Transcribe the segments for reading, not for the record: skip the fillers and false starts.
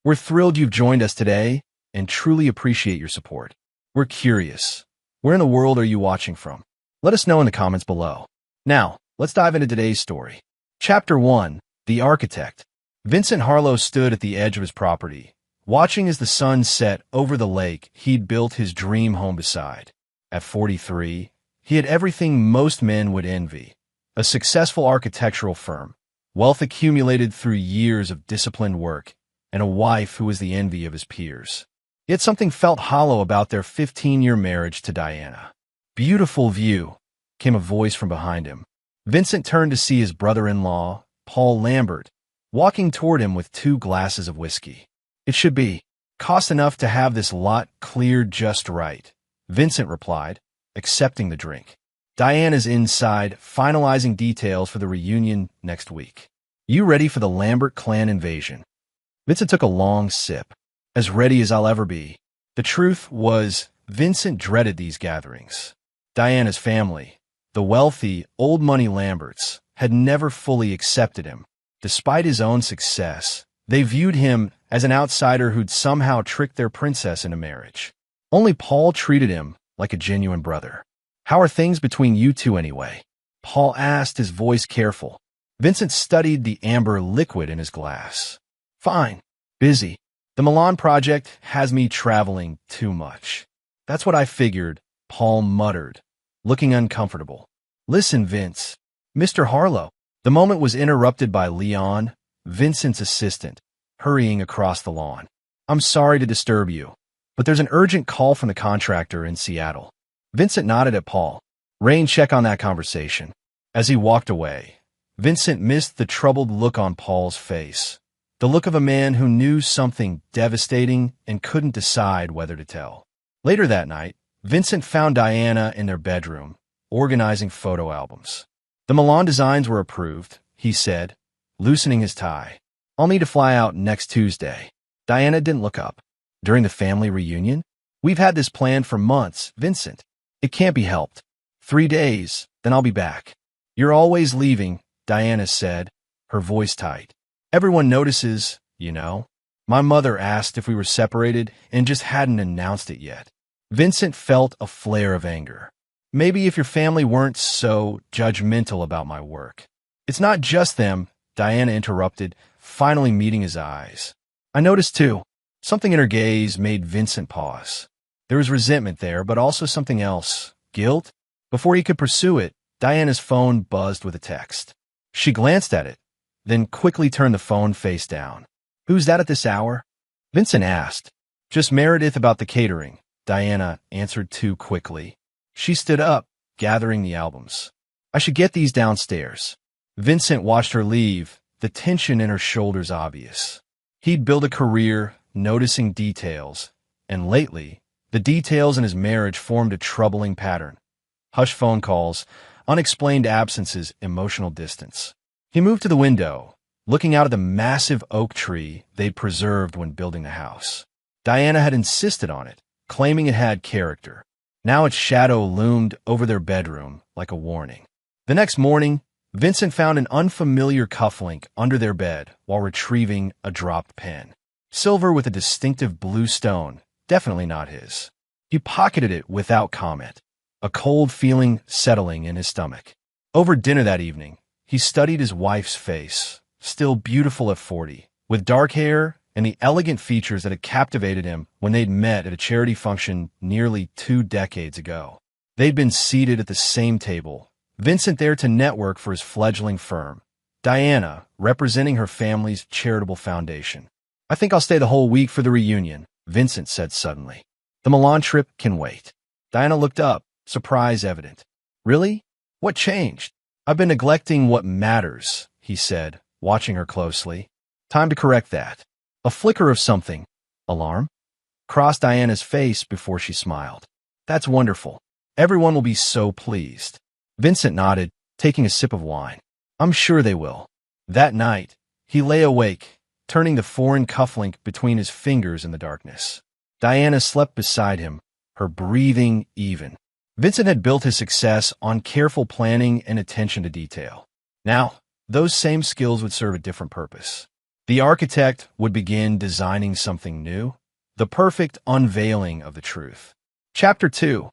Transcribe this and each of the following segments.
We're thrilled you've joined us today and truly appreciate your support. We're curious. Where in the world are you watching from? Let us know in the comments below. Now, let's dive into today's story. Chapter 1. The Architect. Vincent Harlow stood at the edge of his property, watching as the sun set over the lake he'd built his dream home beside. At 43, he had everything most men would envy: a successful architectural firm, wealth accumulated through years of disciplined work, and a wife who was the envy of his peers. Yet something felt hollow about their 15-year marriage to Diana. "Beautiful view," came a voice from behind him. Vincent turned to see his brother-in-law, Paul Lambert, walking toward him with 2 glasses of whiskey. "It should be. Cost enough to have this lot cleared just right," Vincent replied, accepting the drink. "Diana's inside, finalizing details for the reunion next week. You ready for the Lambert clan invasion?" Vincent took a long sip. "As ready as I'll ever be." The truth was, Vincent dreaded these gatherings. Diana's family, the wealthy, old-money Lamberts, had never fully accepted him. Despite his own success, they viewed him as an outsider who'd somehow tricked their princess into marriage. Only Paul treated him like a genuine brother. "How are things between you two anyway?" Paul asked, his voice careful. Vincent studied the amber liquid in his glass. "Fine. Busy. The Milan project has me traveling too much." "That's what I figured," Paul muttered, looking uncomfortable. "Listen, Vince." "Mr. Harlow." The moment was interrupted by Leon, Vincent's assistant, hurrying across the lawn. "I'm sorry to disturb you, but there's an urgent call from the contractor in Seattle." Vincent nodded at Paul. "Rain, check on that conversation." As he walked away, Vincent missed the troubled look on Paul's face, the look of a man who knew something devastating and couldn't decide whether to tell. Later that night, Vincent found Diana in their bedroom, organizing photo albums. "The Milan designs were approved," he said, loosening his tie. "I'll need to fly out next Tuesday." Diana didn't look up. "During the family reunion?" "We've had this planned for months, Vincent. It can't be helped. 3 days, then I'll be back." "You're always leaving," Diana said, her voice tight. "Everyone notices, you know. My mother asked if we were separated and just hadn't announced it yet." Vincent felt a flare of anger. "Maybe if your family weren't so judgmental about my work." "It's not just them," Diana interrupted, finally meeting his eyes. "I noticed too." Something in her gaze made Vincent pause. There was resentment there, but also something else. Guilt? Before he could pursue it, Diana's phone buzzed with a text. She glanced at it, then quickly turned the phone face down. "Who's that at this hour?" Vincent asked. "Just Meredith about the catering," Diana answered too quickly. She stood up, gathering the albums. "I should get these downstairs." Vincent watched her leave, the tension in her shoulders obvious. He'd built a career noticing details, and lately, the details in his marriage formed a troubling pattern. Hushed phone calls, unexplained absences, emotional distance. He moved to the window, looking out at the massive oak tree they'd preserved when building the house. Diana had insisted on it, claiming it had character. Now its shadow loomed over their bedroom like a warning. The next morning, Vincent found an unfamiliar cufflink under their bed while retrieving a dropped pen. Silver with a distinctive blue stone, definitely not his. He pocketed it without comment, a cold feeling settling in his stomach. Over dinner that evening, he studied his wife's face, still beautiful at 40, with dark hair and the elegant features that had captivated him when they'd met at a charity function nearly 2 decades ago. They'd been seated at the same table, Vincent there to network for his fledgling firm, Diana representing her family's charitable foundation. "I think I'll stay the whole week for the reunion," Vincent said suddenly. "The Milan trip can wait." Diana looked up, surprise evident. "Really? What changed?" "I've been neglecting what matters," he said, watching her closely. "Time to correct that." A flicker of something, alarm, crossed Diana's face before she smiled. "That's wonderful. Everyone will be so pleased." Vincent nodded, taking a sip of wine. "I'm sure they will." That night, he lay awake, turning the foreign cufflink between his fingers in the darkness. Diana slept beside him, her breathing even. Vincent had built his success on careful planning and attention to detail. Now, those same skills would serve a different purpose. The architect would begin designing something new, the perfect unveiling of the truth. Chapter 2.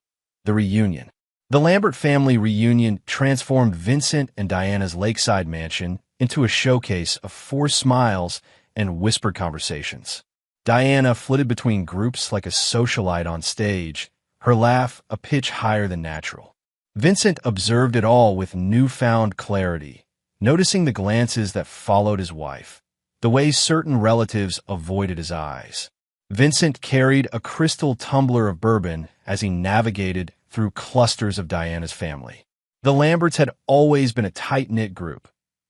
The Reunion. The Lambert family reunion transformed Vincent and Diana's lakeside mansion into a showcase of forced smiles and whispered conversations. Diana flitted between groups like a socialite on stage, her laugh a pitch higher than natural. Vincent observed it all with newfound clarity, noticing the glances that followed his wife, the way certain relatives avoided his eyes. Vincent carried a crystal tumbler of bourbon as he navigated through clusters of Diana's family. The Lamberts had always been a tight-knit group,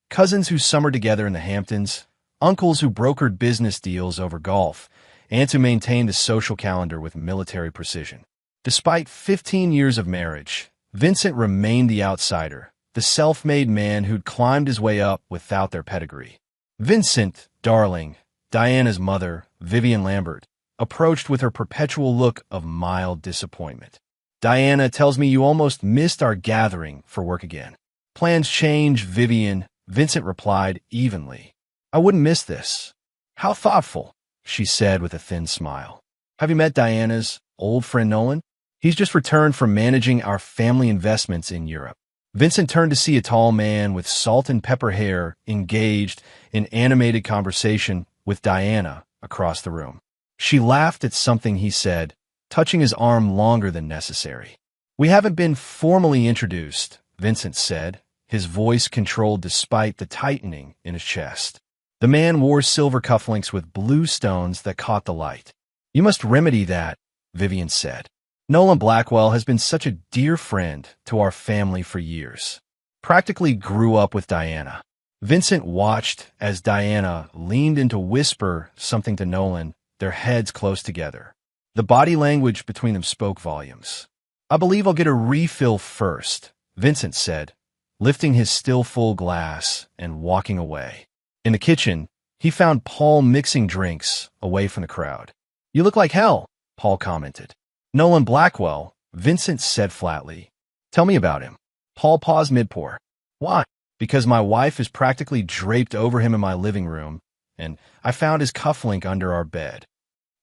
cousins who summered together in the Hamptons, uncles who brokered business deals over golf, and who maintained the social calendar with military precision. Despite 15 years of marriage, Vincent remained the outsider, the self-made man who'd climbed his way up without their pedigree. Vincent, darling, Diana's mother, Vivian Lambert, approached with her perpetual look of mild disappointment. Diana tells me you almost missed our gathering for work again. Plans change, Vivian, Vincent replied evenly. I wouldn't miss this. How thoughtful, she said with a thin smile. Have you met Diana's old friend Nolan? He's just returned from managing our family investments in Europe. Vincent turned to see a tall man with salt and pepper hair engaged in animated conversation with Diana across the room. She laughed at something he said, touching his arm longer than necessary. We haven't been formally introduced, Vincent said, his voice controlled despite the tightening in his chest. The man wore silver cufflinks with blue stones that caught the light. You must remedy that, Vivian said. Nolan Blackwell has been such a dear friend to our family for years. Practically grew up with Diana. Vincent watched as Diana leaned in to whisper something to Nolan, their heads close together. The body language between them spoke volumes. I believe I'll get a refill first, Vincent said, lifting his still full glass and walking away. In the kitchen, he found Paul mixing drinks away from the crowd. You look like hell, Paul commented. Nolan Blackwell, Vincent said flatly. Tell me about him. Paul paused mid-pour. Why? Because my wife is practically draped over him in my living room, and I found his cufflink under our bed.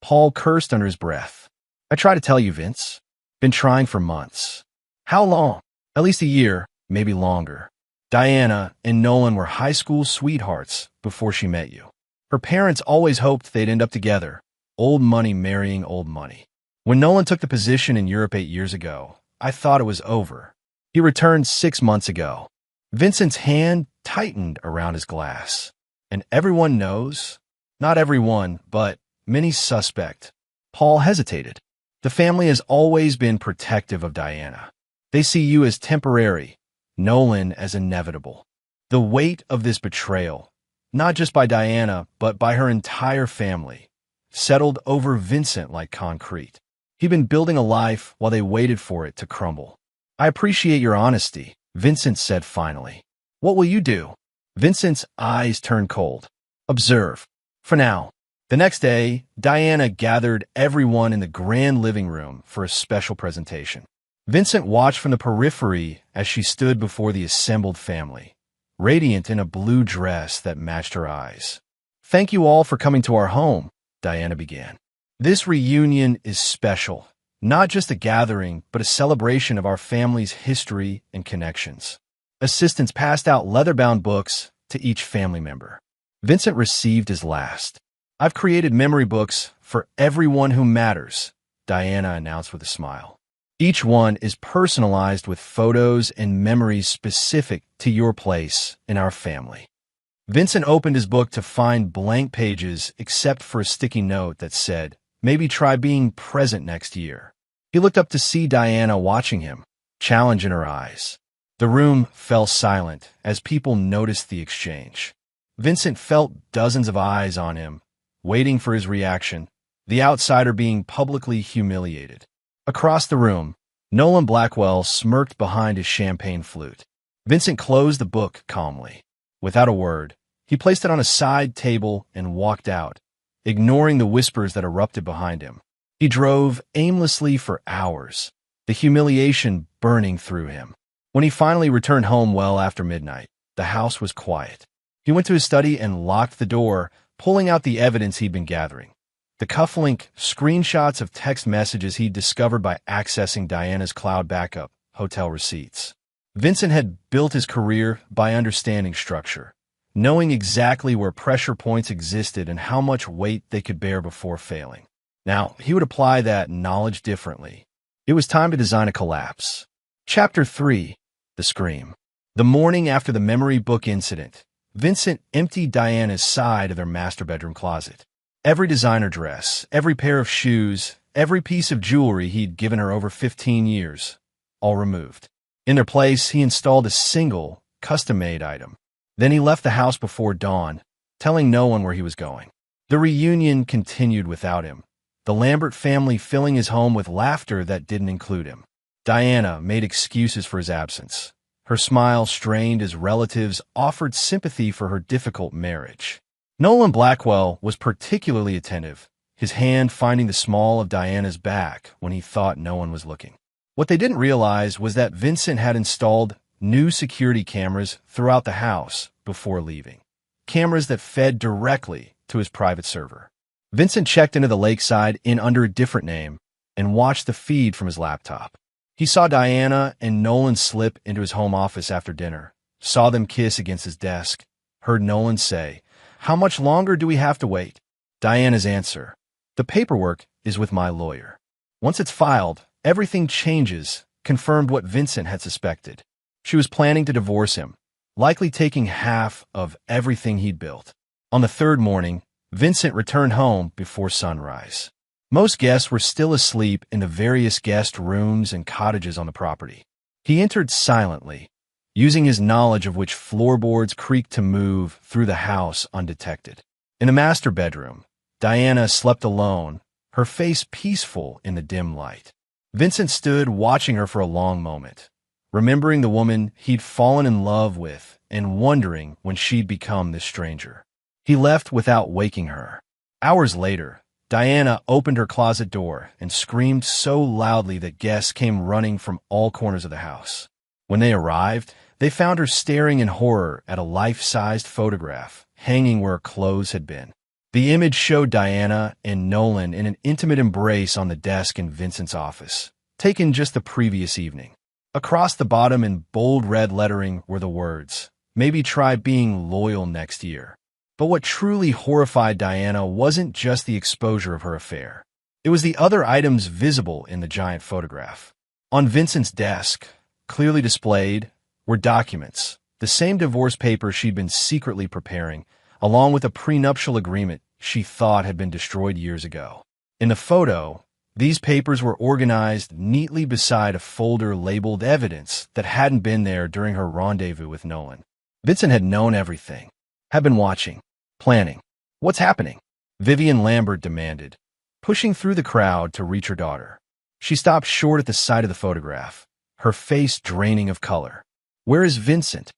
Paul cursed under his breath. I try to tell you, Vince. Been trying for months. How long? At least a year, maybe longer. Diana and Nolan were high school sweethearts before she met you. Her parents always hoped they'd end up together, old money marrying old money. When Nolan took the position in Europe 8 years ago, I thought it was over. He returned 6 months ago. Vincent's hand tightened around his glass. And everyone knows, not everyone, but many suspect. Paul hesitated. The family has always been protective of Diana. They see you as temporary, Nolan as inevitable. The weight of this betrayal, not just by Diana, but by her entire family, settled over Vincent like concrete. He'd been building a life while they waited for it to crumble. I appreciate your honesty, Vincent said finally. What will you do? Vincent's eyes turned cold. Observe. For now. The next day, Diana gathered everyone in the grand living room for a special presentation. Vincent watched from the periphery as she stood before the assembled family, radiant in a blue dress that matched her eyes. Thank you all for coming to our home, Diana began. This reunion is special, not just a gathering, but a celebration of our family's history and connections. Assistants passed out leather-bound books to each family member. Vincent received his last. I've created memory books for everyone who matters, Diana announced with a smile. Each one is personalized with photos and memories specific to your place in our family. Vincent opened his book to find blank pages except for a sticky note that said, maybe try being present next year. He looked up to see Diana watching him, challenge in her eyes. The room fell silent as people noticed the exchange. Vincent felt dozens of eyes on him, waiting for his reaction, the outsider being publicly humiliated. Across the room, Nolan Blackwell smirked behind his champagne flute. Vincent closed the book calmly. Without a word, he placed it on a side table and walked out, ignoring the whispers that erupted behind him. He drove aimlessly for hours, the humiliation burning through him. When he finally returned home well after midnight, the house was quiet. He went to his study and locked the door, pulling out the evidence he'd been gathering. The cufflink, screenshots of text messages he'd discovered by accessing Diana's cloud backup, hotel receipts. Vincent had built his career by understanding structure, knowing exactly where pressure points existed and how much weight they could bear before failing. Now, he would apply that knowledge differently. It was time to design a collapse. Chapter 3. The Scream. The morning after the memory book incident, Vincent emptied Diana's side of their master bedroom closet. Every designer dress, every pair of shoes, every piece of jewelry he'd given her over 15 years, all removed. In their place, he installed a single, custom-made item. Then he left the house before dawn, telling no one where he was going. The reunion continued without him, the Lambert family filling his home with laughter that didn't include him. Diana made excuses for his absence. Her smile strained as relatives offered sympathy for her difficult marriage. Nolan Blackwell was particularly attentive, his hand finding the small of Diana's back when he thought no one was looking. What they didn't realize was that Vincent had installed new security cameras throughout the house before leaving. Cameras that fed directly to his private server. Vincent checked into the lakeside inn under a different name and watched the feed from his laptop. He saw Diana and Nolan slip into his home office after dinner, saw them kiss against his desk, heard Nolan say, "How much longer do we have to wait?" Diana's answer, "The paperwork is with my lawyer. Once it's filed, everything changes," confirmed what Vincent had suspected. She was planning to divorce him, likely taking half of everything he'd built. On the third morning, Vincent returned home before sunrise. Most guests were still asleep in the various guest rooms and cottages on the property. He entered silently, using his knowledge of which floorboards creaked to move through the house undetected. In the master bedroom, Diana slept alone, her face peaceful in the dim light. Vincent stood watching her for a long moment, remembering the woman he'd fallen in love with and wondering when she'd become this stranger. He left without waking her. Hours later, Diana opened her closet door and screamed so loudly that guests came running from all corners of the house. When they arrived, they found her staring in horror at a life-sized photograph hanging where her clothes had been. The image showed Diana and Nolan in an intimate embrace on the desk in Vincent's office, taken just the previous evening. Across the bottom in bold red lettering were the words, "Maybe try being loyal next year." But what truly horrified Diana wasn't just the exposure of her affair. It was the other items visible in the giant photograph. On Vincent's desk, clearly displayed, were documents, the same divorce papers she'd been secretly preparing, along with a prenuptial agreement she thought had been destroyed years ago. In the photo, these papers were organized neatly beside a folder labeled evidence that hadn't been there during her rendezvous with Nolan. Vincent had known everything, had been watching, planning. "What's happening?" Vivian Lambert demanded, pushing through the crowd to reach her daughter. She stopped short at the sight of the photograph, her face draining of color. "Where is Vincent?"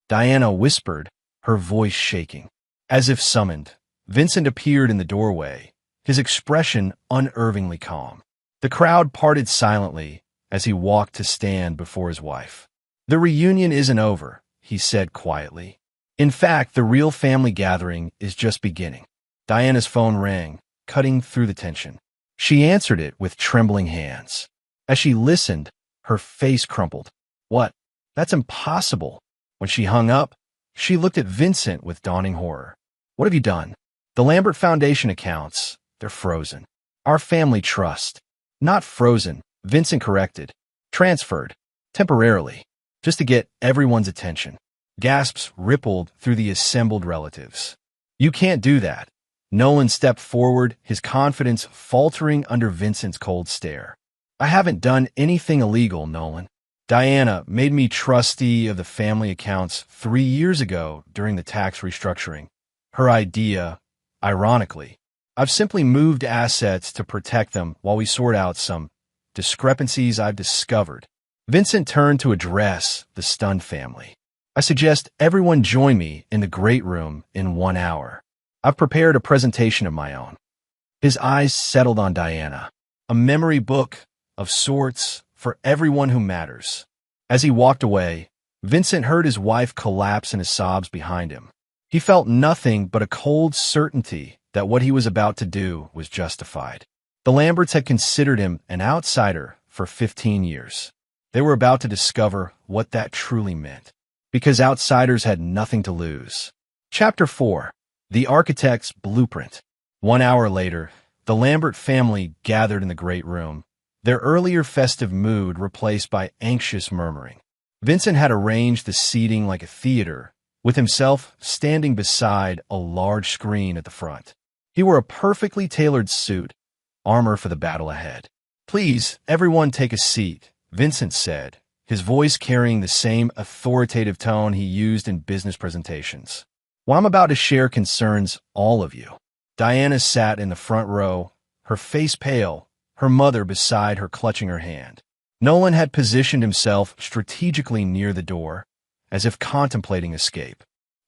Diana whispered, her voice shaking. As if summoned, Vincent appeared in the doorway, his expression unnervingly calm. The crowd parted silently as he walked to stand before his wife. "The reunion isn't over," he said quietly. "In fact, the real family gathering is just beginning." Diana's phone rang, cutting through the tension. She answered it with trembling hands. As she listened, her face crumpled. "What? That's impossible." When she hung up, she looked at Vincent with dawning horror. "What have you done?" "The Lambert Foundation accounts, they're frozen. Our family trust." "Not frozen," Vincent corrected. "Transferred. Temporarily. Just to get everyone's attention." Gasps rippled through the assembled relatives. "You can't do that." Nolan stepped forward, his confidence faltering under Vincent's cold stare. "I haven't done anything illegal, Nolan. Diana made me trustee of the family accounts 3 years ago during the tax restructuring. Her idea, ironically. I've simply moved assets to protect them while we sort out some discrepancies I've discovered." Vincent turned to address the stunned family. "I suggest everyone join me in the great room in 1 hour. I've prepared a presentation of my own." His eyes settled on Diana. A memory book, of sorts, for everyone who matters. As he walked away, Vincent heard his wife collapse into sobs behind him. He felt nothing but a cold certainty that what he was about to do was justified. The Lamberts had considered him an outsider for 15 years. They were about to discover what that truly meant, because outsiders had nothing to lose. Chapter 4. The Architect's Blueprint. 1 hour later, the Lambert family gathered in the great room, their earlier festive mood replaced by anxious murmuring. Vincent had arranged the seating like a theater, with himself standing beside a large screen at the front. He wore a perfectly tailored suit, armor for the battle ahead. "Please, everyone take a seat," Vincent said, his voice carrying the same authoritative tone he used in business presentations. "What I'm about to share concerns all of you." Diana sat in the front row, her face pale, her mother beside her clutching her hand. Nolan had positioned himself strategically near the door, as if contemplating escape.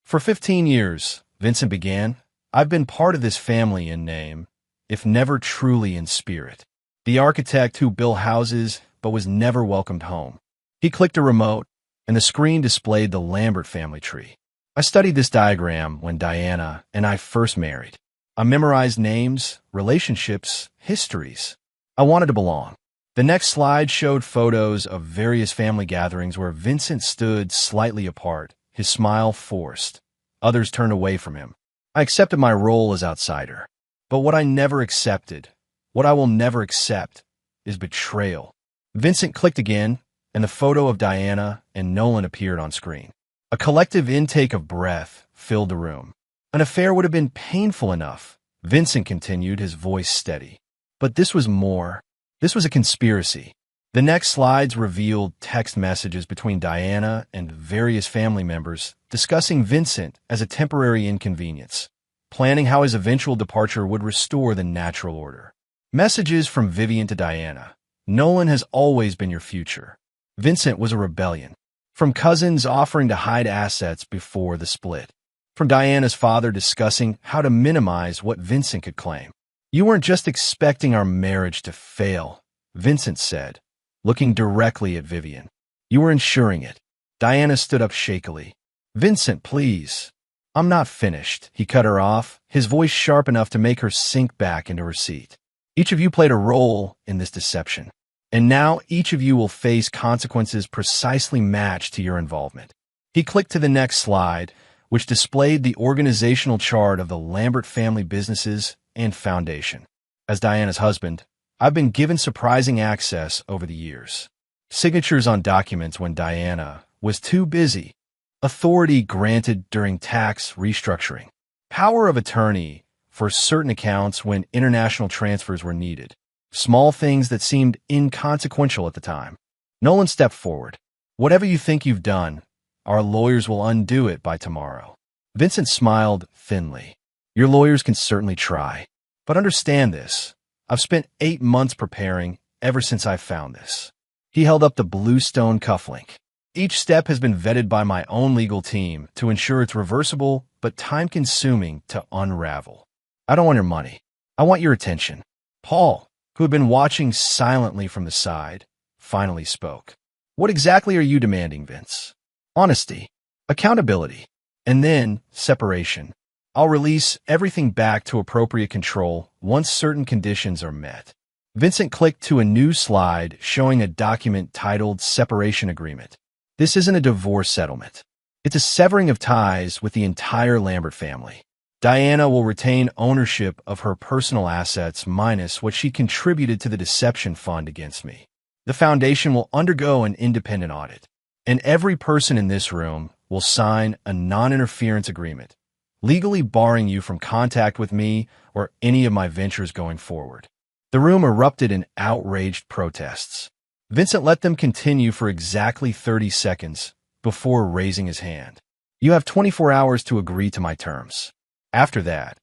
"For 15 years, Vincent began, I've been part of this family in name, if never truly in spirit. The architect who built houses but was never welcomed home." He clicked a remote, and the screen displayed the Lambert family tree. "I studied this diagram when Diana and I first married. I memorized names, relationships, histories. I wanted to belong." The next slide showed photos of various family gatherings where Vincent stood slightly apart, his smile forced. Others turned away from him. "I accepted my role as outsider. But what I never accepted, what I will never accept, is betrayal." Vincent clicked again, and the photo of Diana and Nolan appeared on screen. A collective intake of breath filled the room. "An affair would have been painful enough," Vincent continued, his voice steady. "But this was more. This was a conspiracy." The next slides revealed text messages between Diana and various family members discussing Vincent as a temporary inconvenience, planning how his eventual departure would restore the natural order. Messages from Vivian to Diana. "Nolan has always been your future. Vincent was a rebellion." From cousins offering to hide assets before the split. From Diana's father discussing how to minimize what Vincent could claim. "You weren't just expecting our marriage to fail," Vincent said, looking directly at Vivian. "You were ensuring it." Diana stood up shakily. "Vincent, please." "I'm not finished," he cut her off, his voice sharp enough to make her sink back into her seat. "Each of you played a role in this deception, and now each of you will face consequences precisely matched to your involvement." He clicked to the next slide, which displayed the organizational chart of the Lambert family businesses and foundation. "As Diana's husband, I've been given surprising access over the years. Signatures on documents when Diana was too busy. Authority granted during tax restructuring. Power of attorney for certain accounts when international transfers were needed. Small things that seemed inconsequential at the time." Nolan stepped forward. "Whatever you think you've done, our lawyers will undo it by tomorrow." Vincent smiled thinly. "Your lawyers can certainly try. But understand this. I've spent 8 months preparing ever since I found this." He held up the bluestone cufflink. "Each step has been vetted by my own legal team to ensure it's reversible but time-consuming to unravel. I don't want your money. I want your attention." Paul, who had been watching silently from the side, finally spoke. "What exactly are you demanding, Vince?" "Honesty, accountability, and then separation. I'll release everything back to appropriate control once certain conditions are met." Vincent clicked to a new slide showing a document titled Separation Agreement. "This isn't a divorce settlement. It's a severing of ties with the entire Lambert family. Diana will retain ownership of her personal assets minus what she contributed to the deception fund against me. The foundation will undergo an independent audit, and every person in this room will sign a non-interference agreement, legally barring you from contact with me or any of my ventures going forward." The room erupted in outraged protests. Vincent let them continue for exactly 30 seconds before raising his hand. "You have 24 hours to agree to my terms. After that,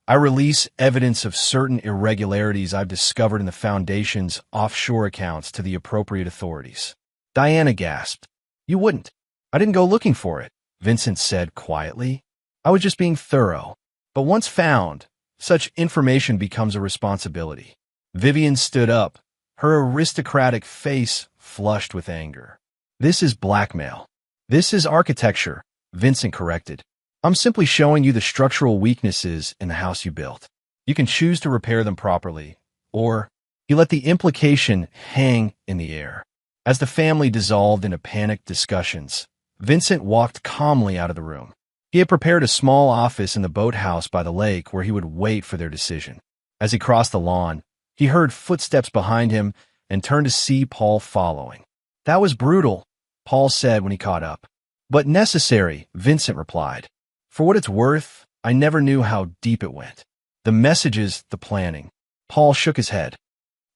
I release evidence of certain irregularities I've discovered in the Foundation's offshore accounts to the appropriate authorities." Diana gasped. "You wouldn't. I didn't go looking for it," Vincent said quietly. "I was just being thorough. But once found, such information becomes a responsibility." Vivian stood up, her aristocratic face flushed with anger. "This is blackmail. This is architecture," Vincent corrected. I'm simply showing you the structural weaknesses in the house you built. You can choose to repair them properly, or he let the implication hang in the air. As the family dissolved into panicked discussions, Vincent walked calmly out of the room. He had prepared a small office in the boathouse by the lake where he would wait for their decision. As he crossed the lawn, he heard footsteps behind him and turned to see Paul following. "That was brutal," Paul said when he caught up. "But necessary," Vincent replied. "For what it's worth, I never knew how deep it went. The messages, the planning." Paul shook his head.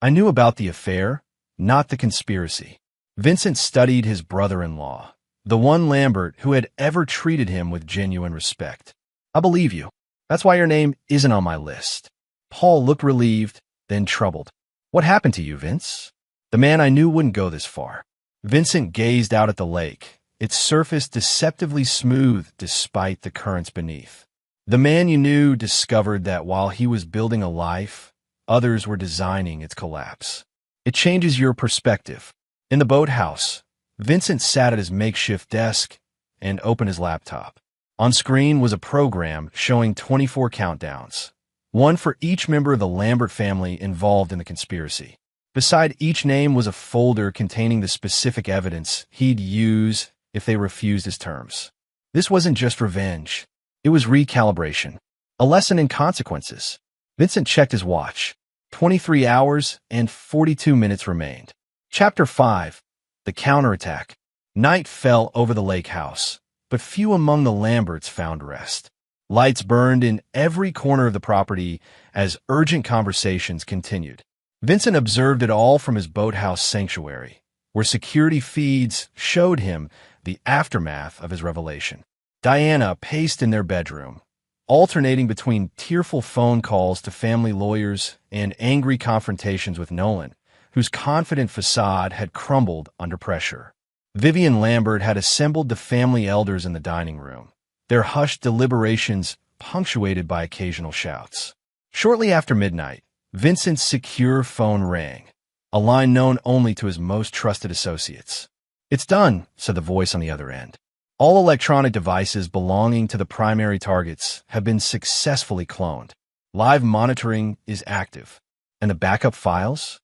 "I knew about the affair, not the conspiracy." Vincent studied his brother-in-law, the one Lambert who had ever treated him with genuine respect. "I believe you. That's why your name isn't on my list." Paul looked relieved, then troubled. "What happened to you, Vince? The man I knew wouldn't go this far." Vincent gazed out at the lake, its surface deceptively smooth despite the currents beneath. "The man you knew discovered that while he was building a life, others were designing its collapse. It changes your perspective." In the boathouse, Vincent sat at his makeshift desk and opened his laptop. On screen was a program showing 24 countdowns, one for each member of the Lambert family involved in the conspiracy. Beside each name was a folder containing the specific evidence he'd use if they refused his terms. This wasn't just revenge. It was recalibration, a lesson in consequences. Vincent checked his watch. 23 hours and 42 minutes remained. Chapter 5. The Counterattack. Night fell over the lake house, but few among the Lamberts found rest. Lights burned in every corner of the property as urgent conversations continued. Vincent observed it all from his boathouse sanctuary, where security feeds showed him the aftermath of his revelation. Diana paced in their bedroom, alternating between tearful phone calls to family lawyers and angry confrontations with Nolan, whose confident facade had crumbled under pressure. Vivian Lambert had assembled the family elders in the dining room, their hushed deliberations punctuated by occasional shouts. Shortly after midnight, Vincent's secure phone rang, a line known only to his most trusted associates. "It's done," said the voice on the other end. "All electronic devices belonging to the primary targets have been successfully cloned. Live monitoring is active." "And the backup files?"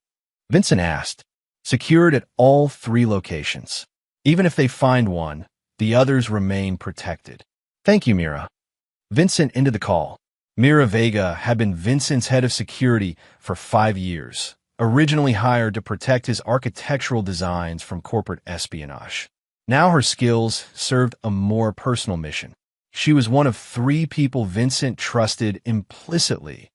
Vincent asked. "Secured at all 3 locations. Even if they find one, the others remain protected." "Thank you, Mira." Vincent ended the call. Mira Vega had been Vincent's head of security for 5 years, originally hired to protect his architectural designs from corporate espionage. Now her skills served a more personal mission. She was one of 3 people Vincent trusted implicitly,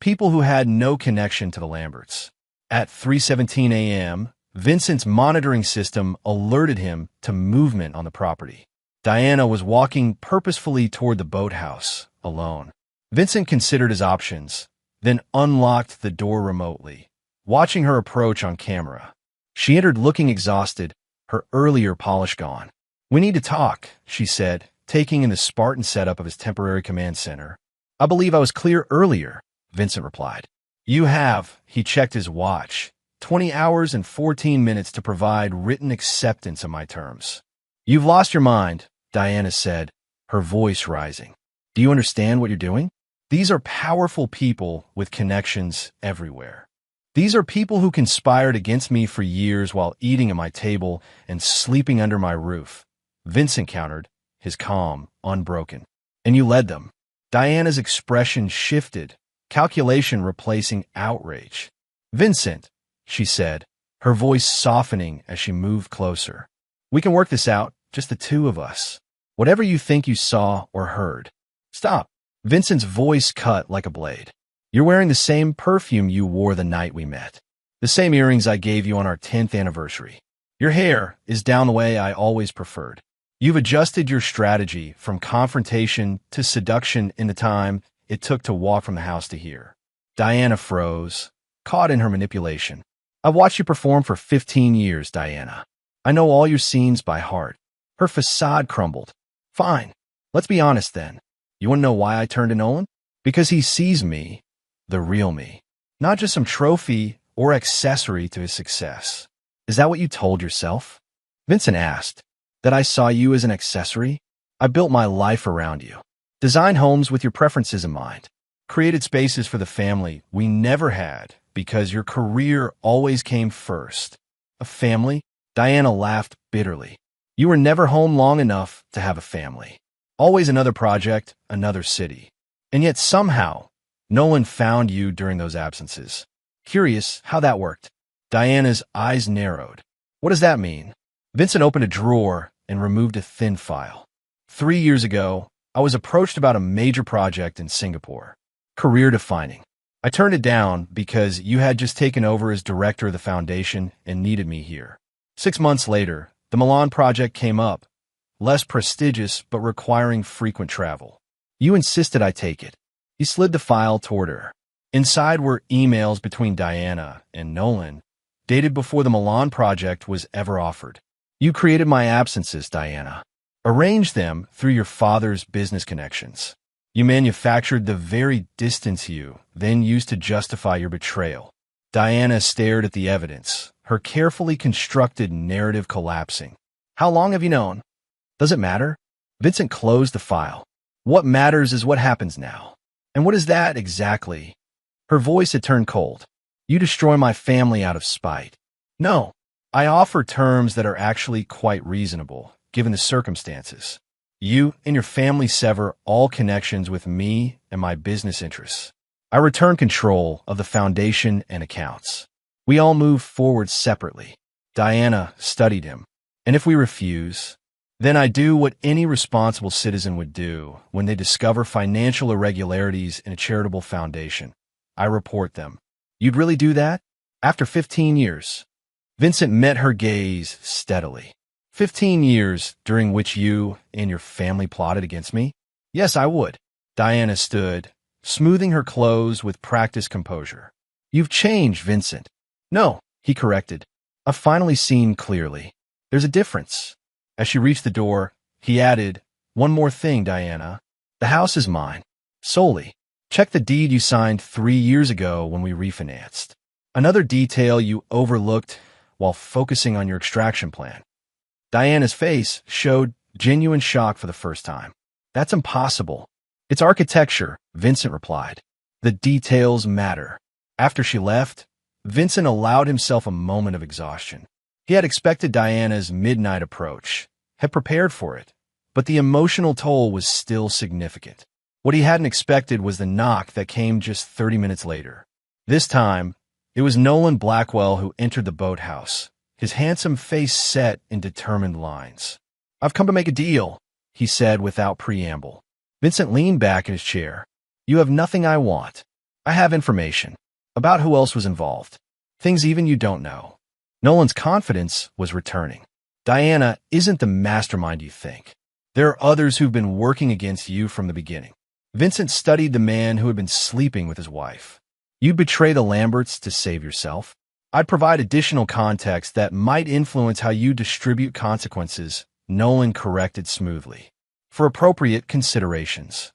people who had no connection to the Lamberts. At 3:17 a.m., Vincent's monitoring system alerted him to movement on the property. Diana was walking purposefully toward the boathouse, alone. Vincent considered his options, then unlocked the door remotely, watching her approach on camera. She entered looking exhausted, her earlier polish gone. "We need to talk," she said, taking in the Spartan setup of his temporary command center. "I believe I was clear earlier," Vincent replied. "You have," he checked his watch, 20 hours and 14 minutes to provide written acceptance of my terms. "You've lost your mind," Diana said, her voice rising. "Do you understand what you're doing? These are powerful people with connections everywhere. These are people who conspired against me for years while eating at my table and sleeping under my roof." Vincent countered, his calm unbroken. "And you led them." Diana's expression shifted, calculation replacing outrage. "Vincent," she said, her voice softening as she moved closer. "We can work this out, just the 2 of us. Whatever you think you saw or heard." "Stop." Vincent's voice cut like a blade. "You're wearing the same perfume you wore the night we met. The same earrings I gave you on our 10th anniversary. Your hair is down the way I always preferred. You've adjusted your strategy from confrontation to seduction in the time it took to walk from the house to here." Diana froze, caught in her manipulation. "I've watched you perform for 15 years, Diana. I know all your scenes by heart." Her facade crumbled. "Fine. Let's be honest then. You want to know why I turned to Nolan? Because he sees me, the real me, not just some trophy or accessory to his success." "Is that what you told yourself?" Vincent asked. "That I saw you as an accessory? I built my life around you. Designed homes with your preferences in mind. Created spaces for the family we never had because your career always came first. A family? Diana laughed bitterly. You were never home long enough to have a family. Always another project, another city. And yet somehow, Nolan found you during those absences. Curious how that worked. Diana's eyes narrowed. What does that mean? Vincent opened a drawer and removed a thin file. 3 years ago, I was approached about a major project in Singapore. Career-defining. I turned it down because you had just taken over as director of the foundation and needed me here. 6 months later, the Milan project came up. Less prestigious, but requiring frequent travel. You insisted I take it. He slid the file toward her. Inside were emails between Diana and Nolan, dated before the Milan project was ever offered. You created my absences, Diana. Arranged them through your father's business connections. You manufactured the very distance you then used to justify your betrayal. Diana stared at the evidence, her carefully constructed narrative collapsing. How long have you known? Does it matter? Vincent closed the file. What matters is what happens now. And what is that exactly? Her voice had turned cold. You destroy my family out of spite. No, I offer terms that are actually quite reasonable, given the circumstances. You and your family sever all connections with me and my business interests. I return control of the foundation and accounts. We all move forward separately. Diana studied him. And if we refuse, then I do what any responsible citizen would do when they discover financial irregularities in a charitable foundation. I report them. You'd really do that? After 15 years. Vincent met her gaze steadily. 15 years during which you and your family plotted against me? Yes, I would. Diana stood, smoothing her clothes with practiced composure. You've changed, Vincent. No, he corrected. I've finally seen clearly. There's a difference. As she reached the door, he added, one more thing, Diana. The house is mine. Solely. Check the deed you signed 3 years ago when we refinanced. Another detail you overlooked while focusing on your extraction plan. Diana's face showed genuine shock for the first time. That's impossible. It's architecture, Vincent replied. The details matter. After she left, Vincent allowed himself a moment of exhaustion. He had expected Diana's midnight approach, had prepared for it, but the emotional toll was still significant. What he hadn't expected was the knock that came just 30 minutes later. This time, it was Nolan Blackwell who entered the boathouse, his handsome face set in determined lines. I've come to make a deal, he said without preamble. Vincent leaned back in his chair. You have nothing I want. I have information about who else was involved. Things even you don't know. Nolan's confidence was returning. Diana isn't the mastermind you think. There are others who've been working against you from the beginning. Vincent studied the man who had been sleeping with his wife. You'd betray the Lamberts to save yourself. I'd provide additional context that might influence how you distribute consequences, Nolan corrected smoothly. For appropriate considerations.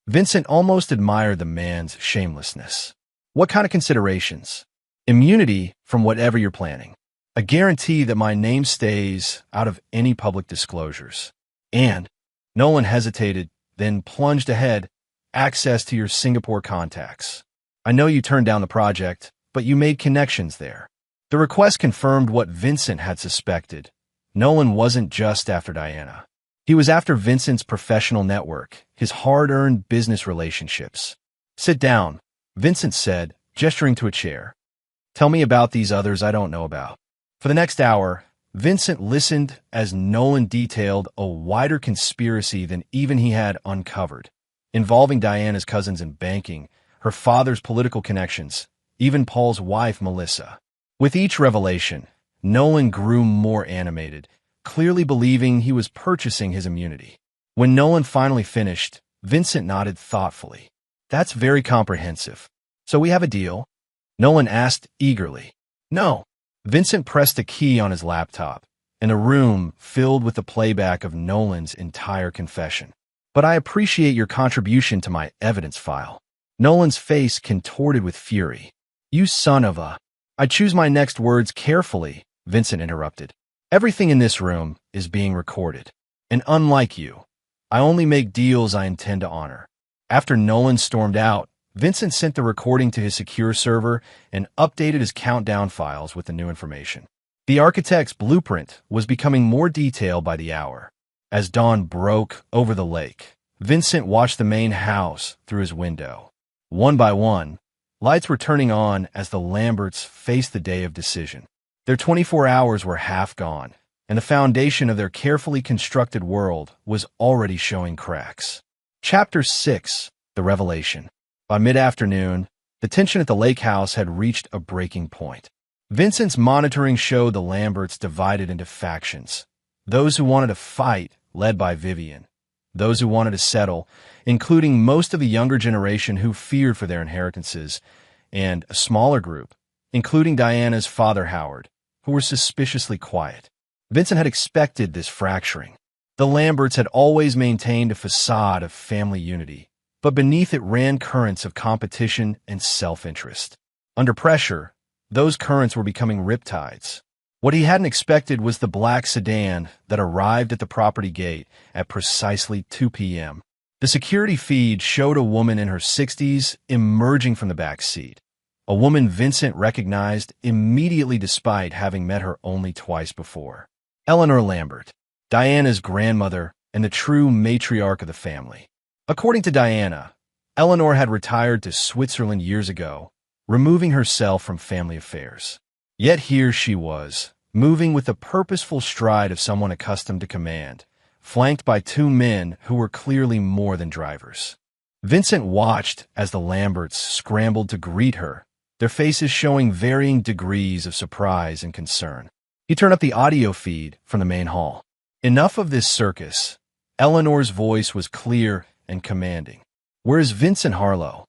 Vincent almost admired the man's shamelessness. What kind of considerations? Immunity from whatever you're planning. A guarantee that my name stays out of any public disclosures. And, Nolan hesitated, then plunged ahead, access to your Singapore contacts. I know you turned down the project, but you made connections there. The request confirmed what Vincent had suspected. Nolan wasn't just after Diana. He was after Vincent's professional network, his hard-earned business relationships. Sit down, Vincent said, gesturing to a chair. Tell me about these others I don't know about. For the next hour, Vincent listened as Nolan detailed a wider conspiracy than even he had uncovered, involving Diana's cousins in banking, her father's political connections, even Paul's wife, Melissa. With each revelation, Nolan grew more animated, clearly believing he was purchasing his immunity. When Nolan finally finished, Vincent nodded thoughtfully. That's very comprehensive. So we have a deal? Nolan asked eagerly. No. Vincent pressed a key on his laptop, and a room filled with the playback of Nolan's entire confession. But I appreciate your contribution to my evidence file. Nolan's face contorted with fury. You son of a... I choose my next words carefully, Vincent interrupted. Everything in this room is being recorded. And unlike you, I only make deals I intend to honor. After Nolan stormed out, Vincent sent the recording to his secure server and updated his countdown files with the new information. The architect's blueprint was becoming more detailed by the hour. As dawn broke over the lake, Vincent watched the main house through his window. One by one, lights were turning on as the Lamberts faced the day of decision. Their 24 hours were half gone, and the foundation of their carefully constructed world was already showing cracks. Chapter 6: The Revelation. By mid-afternoon, the tension at the lake house had reached a breaking point. Vincent's monitoring showed the Lamberts divided into factions. Those who wanted to fight, led by Vivian. Those who wanted to settle, including most of the younger generation who feared for their inheritances, and a smaller group, including Diana's father Howard, who were suspiciously quiet. Vincent had expected this fracturing. The Lamberts had always maintained a facade of family unity, but beneath it ran currents of competition and self-interest. Under pressure, those currents were becoming riptides. What he hadn't expected was the black sedan that arrived at the property gate at precisely 2 p.m. The security feed showed a woman in her 60s emerging from the back seat, a woman Vincent recognized immediately despite having met her only twice before. Eleanor Lambert, Diana's grandmother and the true matriarch of the family. According to Diana, Eleanor had retired to Switzerland years ago, removing herself from family affairs. Yet here she was, moving with the purposeful stride of someone accustomed to command, flanked by two men who were clearly more than drivers. Vincent watched as the Lamberts scrambled to greet her, their faces showing varying degrees of surprise and concern. He turned up the audio feed from the main hall. Enough of this circus. Eleanor's voice was clear and commanding. "Where's Vincent Harlow?"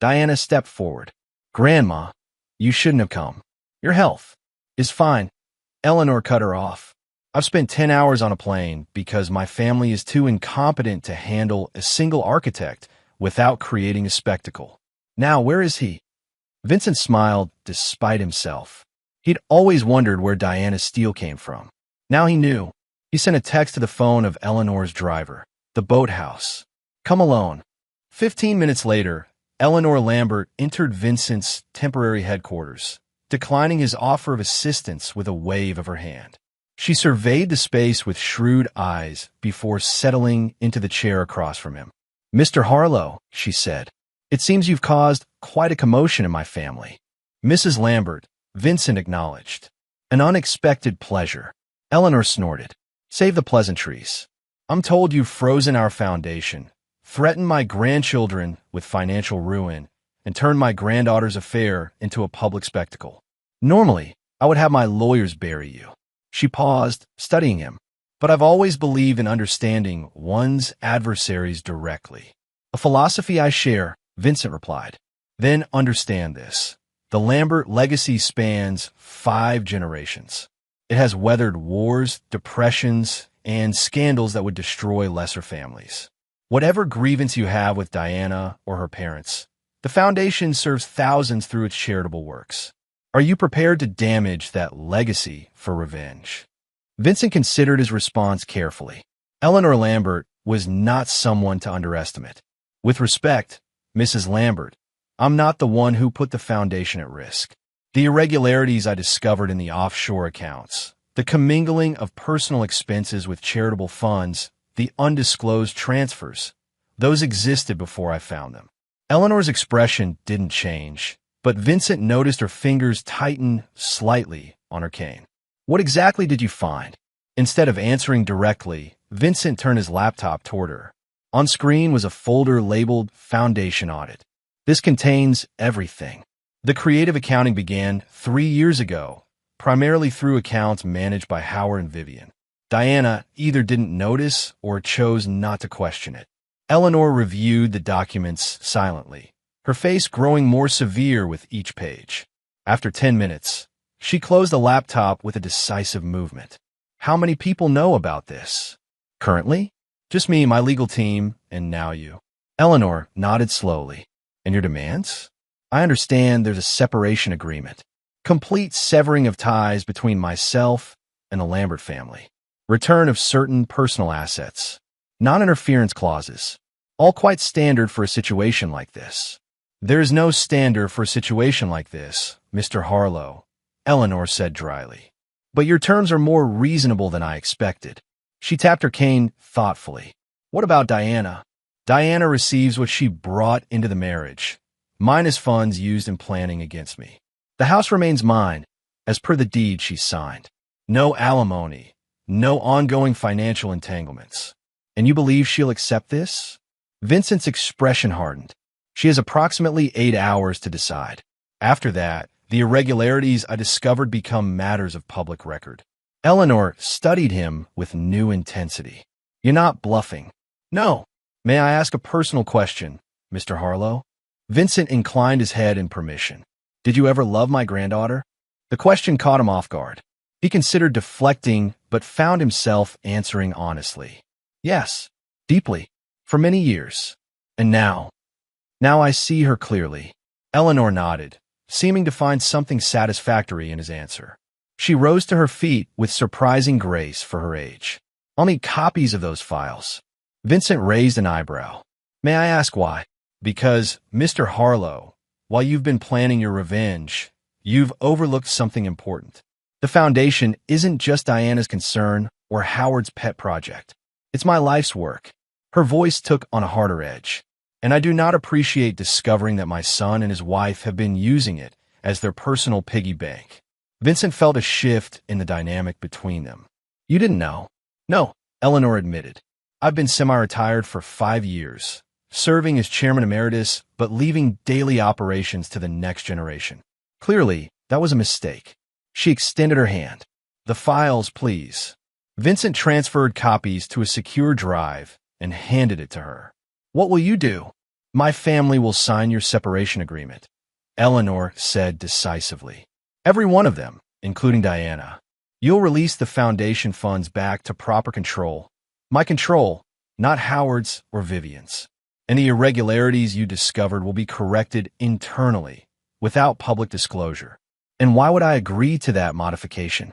Diana stepped forward. "Grandma, you shouldn't have come. Your health is fine." Eleanor cut her off. "I've spent 10 hours on a plane because my family is too incompetent to handle a single architect without creating a spectacle. Now, where is he?" Vincent smiled despite himself. He'd always wondered where Diana's steel came from. Now he knew. He sent a text to the phone of Eleanor's driver, the boathouse. "Come alone." 15 minutes later, Eleanor Lambert entered Vincent's temporary headquarters, declining his offer of assistance with a wave of her hand. She surveyed the space with shrewd eyes before settling into the chair across from him. "Mr. Harlow," she said, "it seems you've caused quite a commotion in my family." "Mrs. Lambert," Vincent acknowledged. "An unexpected pleasure." Eleanor snorted. "Save the pleasantries. I'm told you've frozen our foundation, threatened my grandchildren with financial ruin, and turned my granddaughter's affair into a public spectacle. Normally, I would have my lawyers bury you." She paused, studying him. "But I've always believed in understanding one's adversaries directly." "A philosophy I share," Vincent replied. "Then understand this. The Lambert legacy spans 5 generations. It has weathered wars, depressions, and scandals that would destroy lesser families. Whatever grievance you have with Diana or her parents, the foundation serves thousands through its charitable works. Are you prepared to damage that legacy for revenge?" Vincent considered his response carefully. Eleanor Lambert was not someone to underestimate. "With respect, Mrs. Lambert, I'm not the one who put the foundation at risk. The irregularities I discovered in the offshore accounts, the commingling of personal expenses with charitable funds, the undisclosed transfers, those existed before I found them." Eleanor's expression didn't change, but Vincent noticed her fingers tighten slightly on her cane. "What exactly did you find?" Instead of answering directly, Vincent turned his laptop toward her. On screen was a folder labeled Foundation Audit. "This contains everything." The creative accounting began 3 years ago, primarily through accounts managed by Howard and Vivian. Diana either didn't notice or chose not to question it. Eleanor reviewed the documents silently, her face growing more severe with each page. After 10 minutes, she closed the laptop with a decisive movement. "How many people know about this?" "Currently? Just me, my legal team, and now you." Eleanor nodded slowly. "And your demands?" "I understand there's a separation agreement. Complete severing of ties between myself and the Lambert family. Return of certain personal assets. Non-interference clauses. All quite standard for a situation like this. There is no standard for a situation like this, Mr. Harlow, Eleanor said dryly. But your terms are more reasonable than I expected. She tapped her cane thoughtfully. What about Diana? Diana receives what she brought into the marriage, minus funds used in planning against me. The house remains mine, as per the deed she signed. No alimony, no ongoing financial entanglements. And you believe she'll accept this? Vincent's expression hardened. She has approximately 8 hours to decide. After that, the irregularities I discovered become matters of public record. Eleanor studied him with new intensity. You're not bluffing. No. May I ask a personal question, Mr. Harlow? Vincent inclined his head in permission. Did you ever love my granddaughter? The question caught him off guard. He considered deflecting, but found himself answering honestly. Yes, deeply, for many years. And now I see her clearly. Eleanor nodded, seeming to find something satisfactory in his answer. She rose to her feet with surprising grace for her age. I'll need copies of those files. Vincent raised an eyebrow. May I ask why? Because, Mr. Harlow, while you've been planning your revenge, you've overlooked something important. The foundation isn't just Diana's concern or Howard's pet project. It's my life's work. Her voice took on a harder edge. And I do not appreciate discovering that my son and his wife have been using it as their personal piggy bank. Vincent felt a shift in the dynamic between them. You didn't know? No, Eleanor admitted. I've been semi-retired for 5 years, serving as chairman emeritus, but leaving daily operations to the next generation. Clearly, that was a mistake. She extended her hand. The files, please. Vincent transferred copies to a secure drive and handed it to her. What will you do? My family will sign your separation agreement, Eleanor said decisively. Every one of them, including Diana. You'll release the foundation funds back to proper control. My control, not Howard's or Vivian's. And the irregularities you discovered will be corrected internally, without public disclosure. And why would I agree to that modification?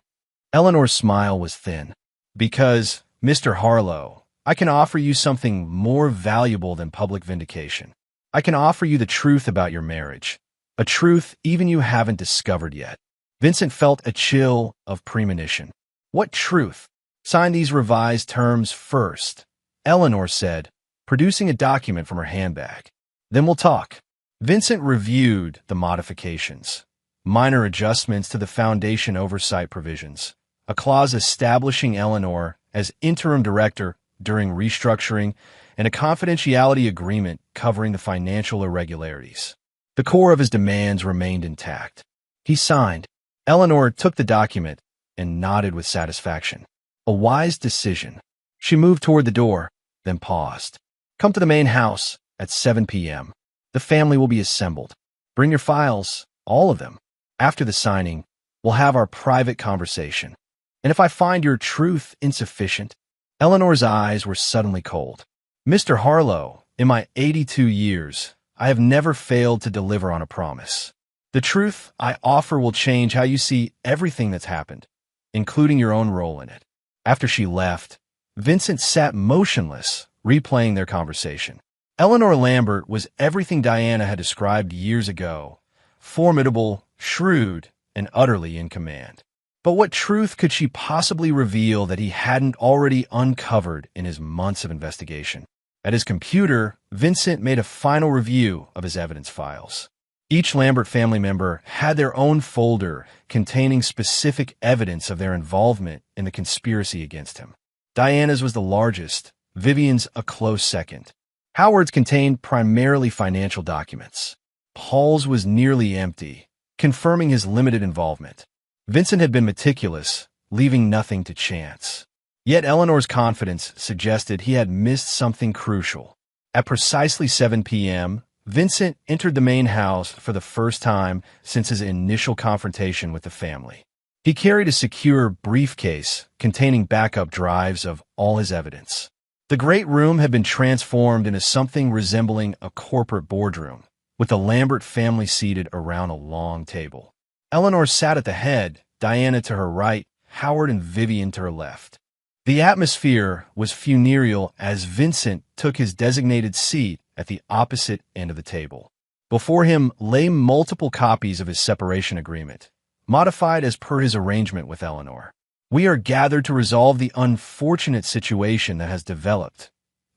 Eleanor's smile was thin. Because, Mr. Harlow, I can offer you something more valuable than public vindication. I can offer you the truth about your marriage, a truth even you haven't discovered yet. Vincent felt a chill of premonition. What truth? Sign these revised terms first, Eleanor said, producing a document from her handbag. Then we'll talk. Vincent reviewed the modifications, minor adjustments to the foundation oversight provisions, a clause establishing Eleanor as interim director during restructuring, and a confidentiality agreement covering the financial irregularities. The core of his demands remained intact. He signed. Eleanor took the document and nodded with satisfaction. A wise decision. She moved toward the door, then paused. Come to the main house at 7 p.m. The family will be assembled. Bring your files, all of them. After the signing, we'll have our private conversation. And if I find your truth insufficient, Eleanor's eyes were suddenly cold. Mr. Harlow, in my 82 years, I have never failed to deliver on a promise. The truth I offer will change how you see everything that's happened, including your own role in it. After she left, Vincent sat motionless, replaying their conversation. Eleanor Lambert was everything Diana had described years ago, formidable, shrewd, and utterly in command. But what truth could she possibly reveal that he hadn't already uncovered in his months of investigation? At his computer, Vincent made a final review of his evidence files. Each Lambert family member had their own folder containing specific evidence of their involvement in the conspiracy against him. Diana's was the largest, Vivian's a close second. Howard's contained primarily financial documents. Paul's was nearly empty, confirming his limited involvement. Vincent had been meticulous, leaving nothing to chance. Yet Eleanor's confidence suggested he had missed something crucial. At precisely 7 p.m., Vincent entered the main house for the first time since his initial confrontation with the family. He carried a secure briefcase containing backup drives of all his evidence. The great room had been transformed into something resembling a corporate boardroom, with the Lambert family seated around a long table. Eleanor sat at the head, Diana to her right, Howard and Vivian to her left. The atmosphere was funereal as Vincent took his designated seat at the opposite end of the table. Before him lay multiple copies of his separation agreement, modified as per his arrangement with Eleanor. "We are gathered to resolve the unfortunate situation that has developed,"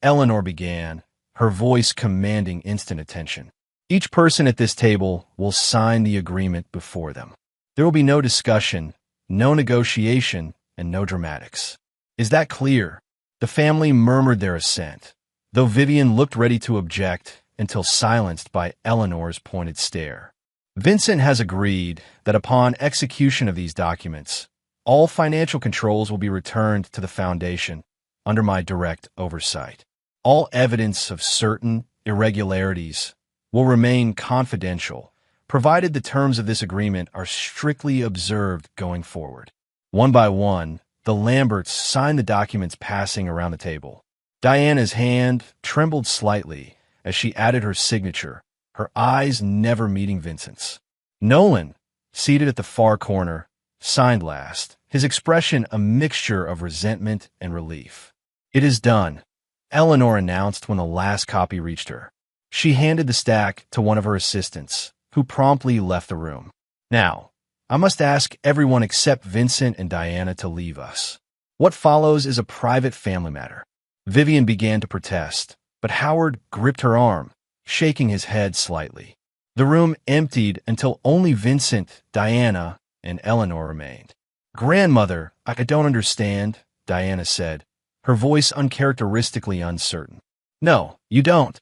Eleanor began, her voice commanding instant attention. "Each person at this table will sign the agreement before them. There will be no discussion, no negotiation, and no dramatics. Is that clear?" The family murmured their assent, though Vivian looked ready to object until silenced by Eleanor's pointed stare. "Vincent has agreed that upon execution of these documents, all financial controls will be returned to the Foundation under my direct oversight. All evidence of certain irregularities will remain confidential, provided the terms of this agreement are strictly observed going forward." One by one, the Lamberts signed the documents passing around the table. Diana's hand trembled slightly as she added her signature, her eyes never meeting Vincent's. Nolan, seated at the far corner, signed last, his expression a mixture of resentment and relief. "It is done," Eleanor announced when the last copy reached her. She handed the stack to one of her assistants, who promptly left the room. "Now, I must ask everyone except Vincent and Diana to leave us. What follows is a private family matter." Vivian began to protest, but Howard gripped her arm, shaking his head slightly. The room emptied until only Vincent, Diana, and Eleanor remained. "Grandmother, I don't understand," Diana said, her voice uncharacteristically uncertain. "No, you don't,"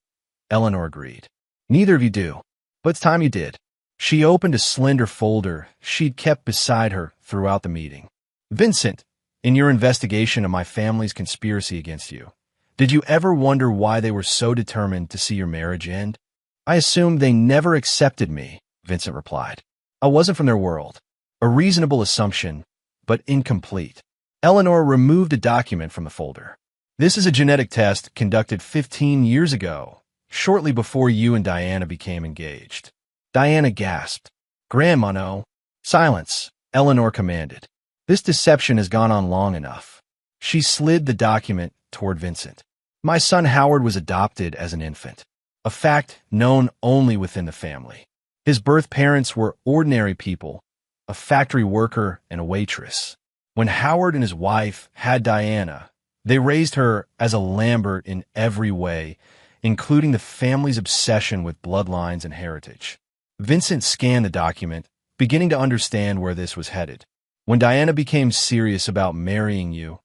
Eleanor agreed. "Neither of you do. But it's time you did." She opened a slender folder she'd kept beside her throughout the meeting. "Vincent, in your investigation of my family's conspiracy against you, did you ever wonder why they were so determined to see your marriage end?" "I assumed they never accepted me," Vincent replied. "I wasn't from their world." A reasonable assumption, but incomplete. Eleanor removed a document from the folder. "This is a genetic test conducted 15 years ago, shortly before you and Diana became engaged." Diana gasped. "Grandma, no." "Silence," Eleanor commanded. "This deception has gone on long enough." She slid the document toward Vincent. "My son Howard was adopted as an infant, a fact known only within the family. His birth parents were ordinary people, a factory worker and a waitress. When Howard and his wife had Diana, they raised her as a Lambert in every way, including the family's obsession with bloodlines and heritage." Vincent scanned the document, beginning to understand where this was headed. "When Diana became serious about marrying you,"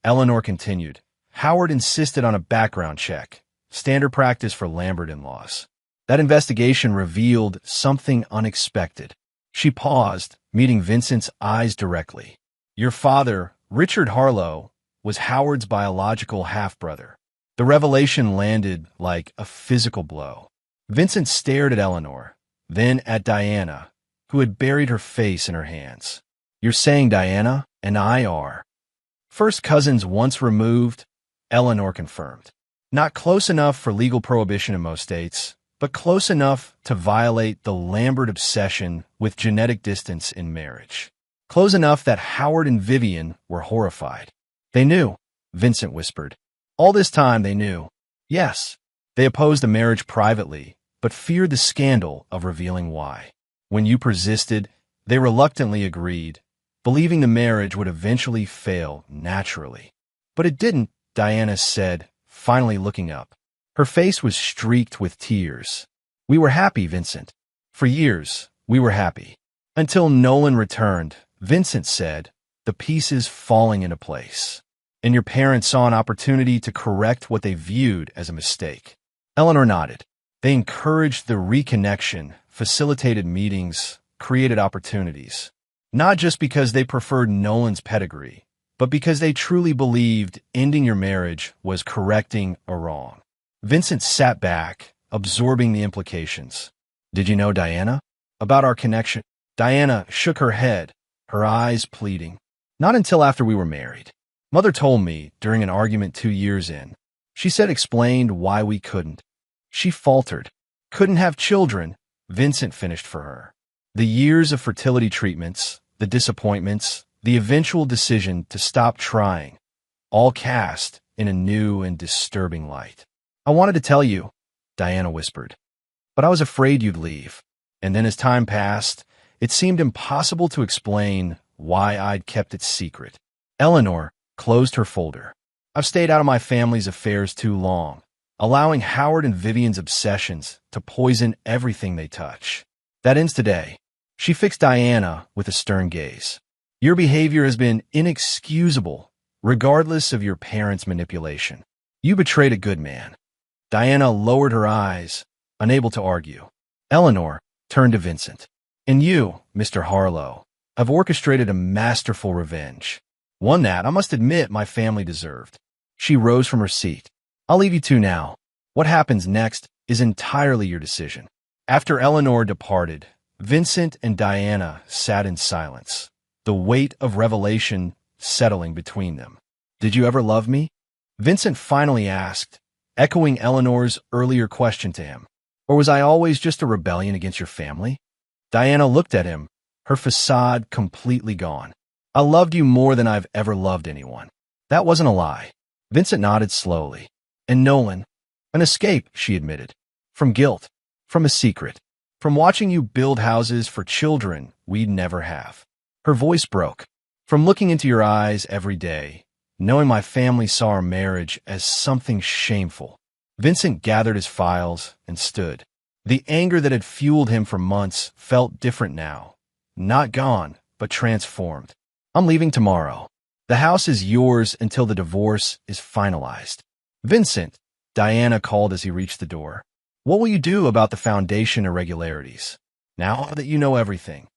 Eleanor continued, "Howard insisted on a background check, standard practice for Lambert in-laws. That investigation revealed something unexpected." She paused, meeting Vincent's eyes directly. "Your father, Richard Harlow, was Howard's biological half-brother." The revelation landed like a physical blow. Vincent stared at Eleanor, then at Diana, who had buried her face in her hands. "You're saying Diana and I are first cousins once removed?" Eleanor confirmed. "Not close enough for legal prohibition in most states, but close enough to violate the Lambert obsession with genetic distance in marriage. Close enough that Howard and Vivian were horrified." "They knew," Vincent whispered. "All this time they knew." "Yes." "They opposed the marriage privately, but feared the scandal of revealing why. When you persisted, they reluctantly agreed, believing the marriage would eventually fail naturally." "But it didn't," Diana said, finally looking up. Her face was streaked with tears. "We were happy, Vincent. For years, we were happy. Until Nolan returned," Vincent said, the pieces falling into place. "And your parents saw an opportunity to correct what they viewed as a mistake." Eleanor nodded. "They encouraged the reconnection, facilitated meetings, created opportunities. Not just because they preferred Nolan's pedigree, but because they truly believed ending your marriage was correcting a wrong." Vincent sat back, absorbing the implications. "Did you know Diana? About our connection?" Diana shook her head, her eyes pleading. "Not until after we were married. Mother told me during an argument 2 years in. She said explained why we couldn't." She faltered. "Couldn't have children," Vincent finished for her. The years of fertility treatments, the disappointments, the eventual decision to stop trying. all cast in a new and disturbing light. "I wanted to tell you," Diana whispered, "but I was afraid you'd leave." And then as time passed, it seemed impossible to explain why I'd kept it secret. Eleanor closed her folder. "I've stayed out of my family's affairs too long, allowing Howard and Vivian's obsessions to poison everything they touch. That ends today." She fixed Diana with a stern gaze. "Your behavior has been inexcusable, regardless of your parents' manipulation. You betrayed a good man." Diana lowered her eyes, unable to argue. Eleanor turned to Vincent. "And you, Mr. Harlow, have orchestrated a masterful revenge. One that, I must admit, my family deserved." She rose from her seat. "I'll leave you two now. What happens next is entirely your decision." After Eleanor departed, Vincent and Diana sat in silence, the weight of revelation settling between them. "Did you ever love me?" Vincent finally asked, echoing Eleanor's earlier question to him. "Or was I always just a rebellion against your family?" Diana looked at him, her facade completely gone. "I loved you more than I've ever loved anyone." That wasn't a lie. Vincent nodded slowly. "And Nolan? An escape," she admitted. "From guilt. From a secret. From watching you build houses for children we'd never have." Her voice broke. "From looking into your eyes every day, knowing my family saw our marriage as something shameful." Vincent gathered his files and stood. The anger that had fueled him for months felt different now. Not gone, but transformed. "I'm leaving tomorrow. The house is yours until the divorce is finalized." "Vincent," Diana called as he reached the door. "What will you do about the foundation irregularities, now that you know everything?"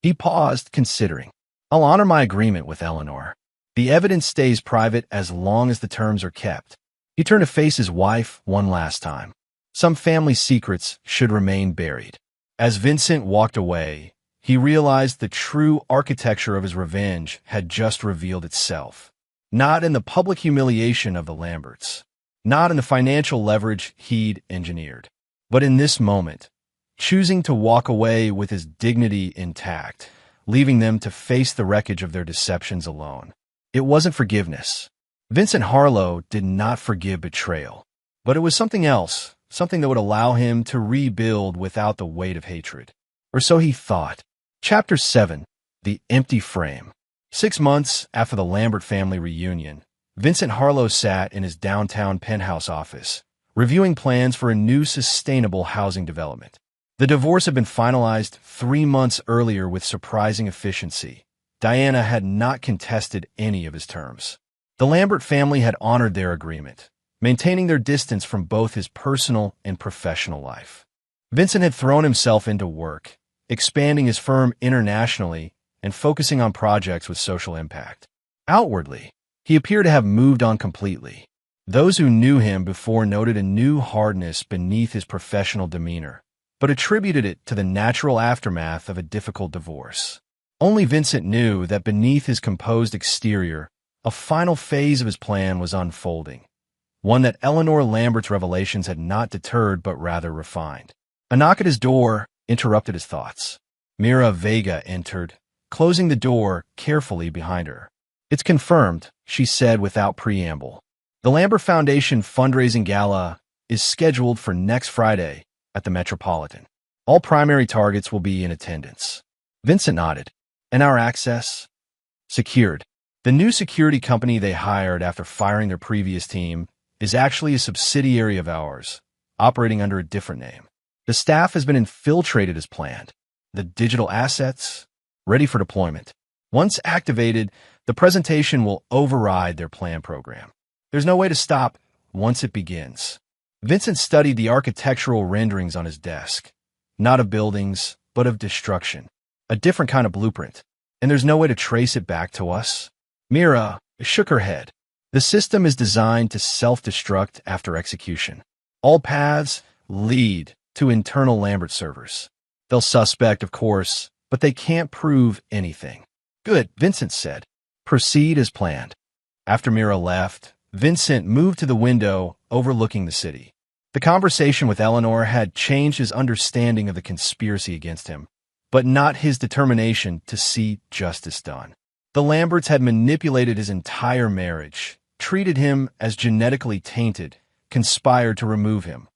He paused, considering. "I'll honor my agreement with Eleanor. The evidence stays private as long as the terms are kept." He turned to face his wife one last time. Some family secrets should remain buried. As Vincent walked away, he realized the true architecture of his revenge had just revealed itself. Not in the public humiliation of the Lamberts, not in the financial leverage he'd engineered, but in this moment, choosing to walk away with his dignity intact, leaving them to face the wreckage of their deceptions alone. It wasn't forgiveness. Vincent Harlow did not forgive betrayal, but it was something else, something that would allow him to rebuild without the weight of hatred. Or so he thought. Chapter 7. The Empty Frame. 6 months after the Lambert family reunion, Vincent Harlow sat in his downtown penthouse office, reviewing plans for a new sustainable housing development. The divorce had been finalized 3 months earlier with surprising efficiency. Diana had not contested any of his terms. The Lambert family had honored their agreement, maintaining their distance from both his personal and professional life. Vincent had thrown himself into work, expanding his firm internationally and focusing on projects with social impact. Outwardly, he appeared to have moved on completely. Those who knew him before noted a new hardness beneath his professional demeanor, but attributed it to the natural aftermath of a difficult divorce. Only Vincent knew that beneath his composed exterior, a final phase of his plan was unfolding, one that Eleanor Lambert's revelations had not deterred but rather refined. A knock at his door interrupted his thoughts. Mira Vega entered, closing the door carefully behind her. "It's confirmed," she said without preamble. "The Lambert Foundation fundraising gala is scheduled for next Friday at the Metropolitan. All primary targets will be in attendance." Vincent nodded. "And our access?" "Secured. The new security company they hired after firing their previous team is actually a subsidiary of ours, operating under a different name. The staff has been infiltrated as planned. The digital assets, ready for deployment. Once activated, the presentation will override their planned program. There's no way to stop once it begins." Vincent studied the architectural renderings on his desk, not of buildings, but of destruction. A different kind of blueprint. "And there's no way to trace it back to us?" Mira shook her head. "The system is designed to self-destruct after execution. All paths lead to internal Lambert servers. They'll suspect, of course, but they can't prove anything." "Good," Vincent said. "Proceed as planned." After Mira left, Vincent moved to the window overlooking the city. The conversation with Eleanor had changed his understanding of the conspiracy against him, but not his determination to see justice done. The Lamberts had manipulated his entire marriage, treated him as genetically tainted, conspired to remove him,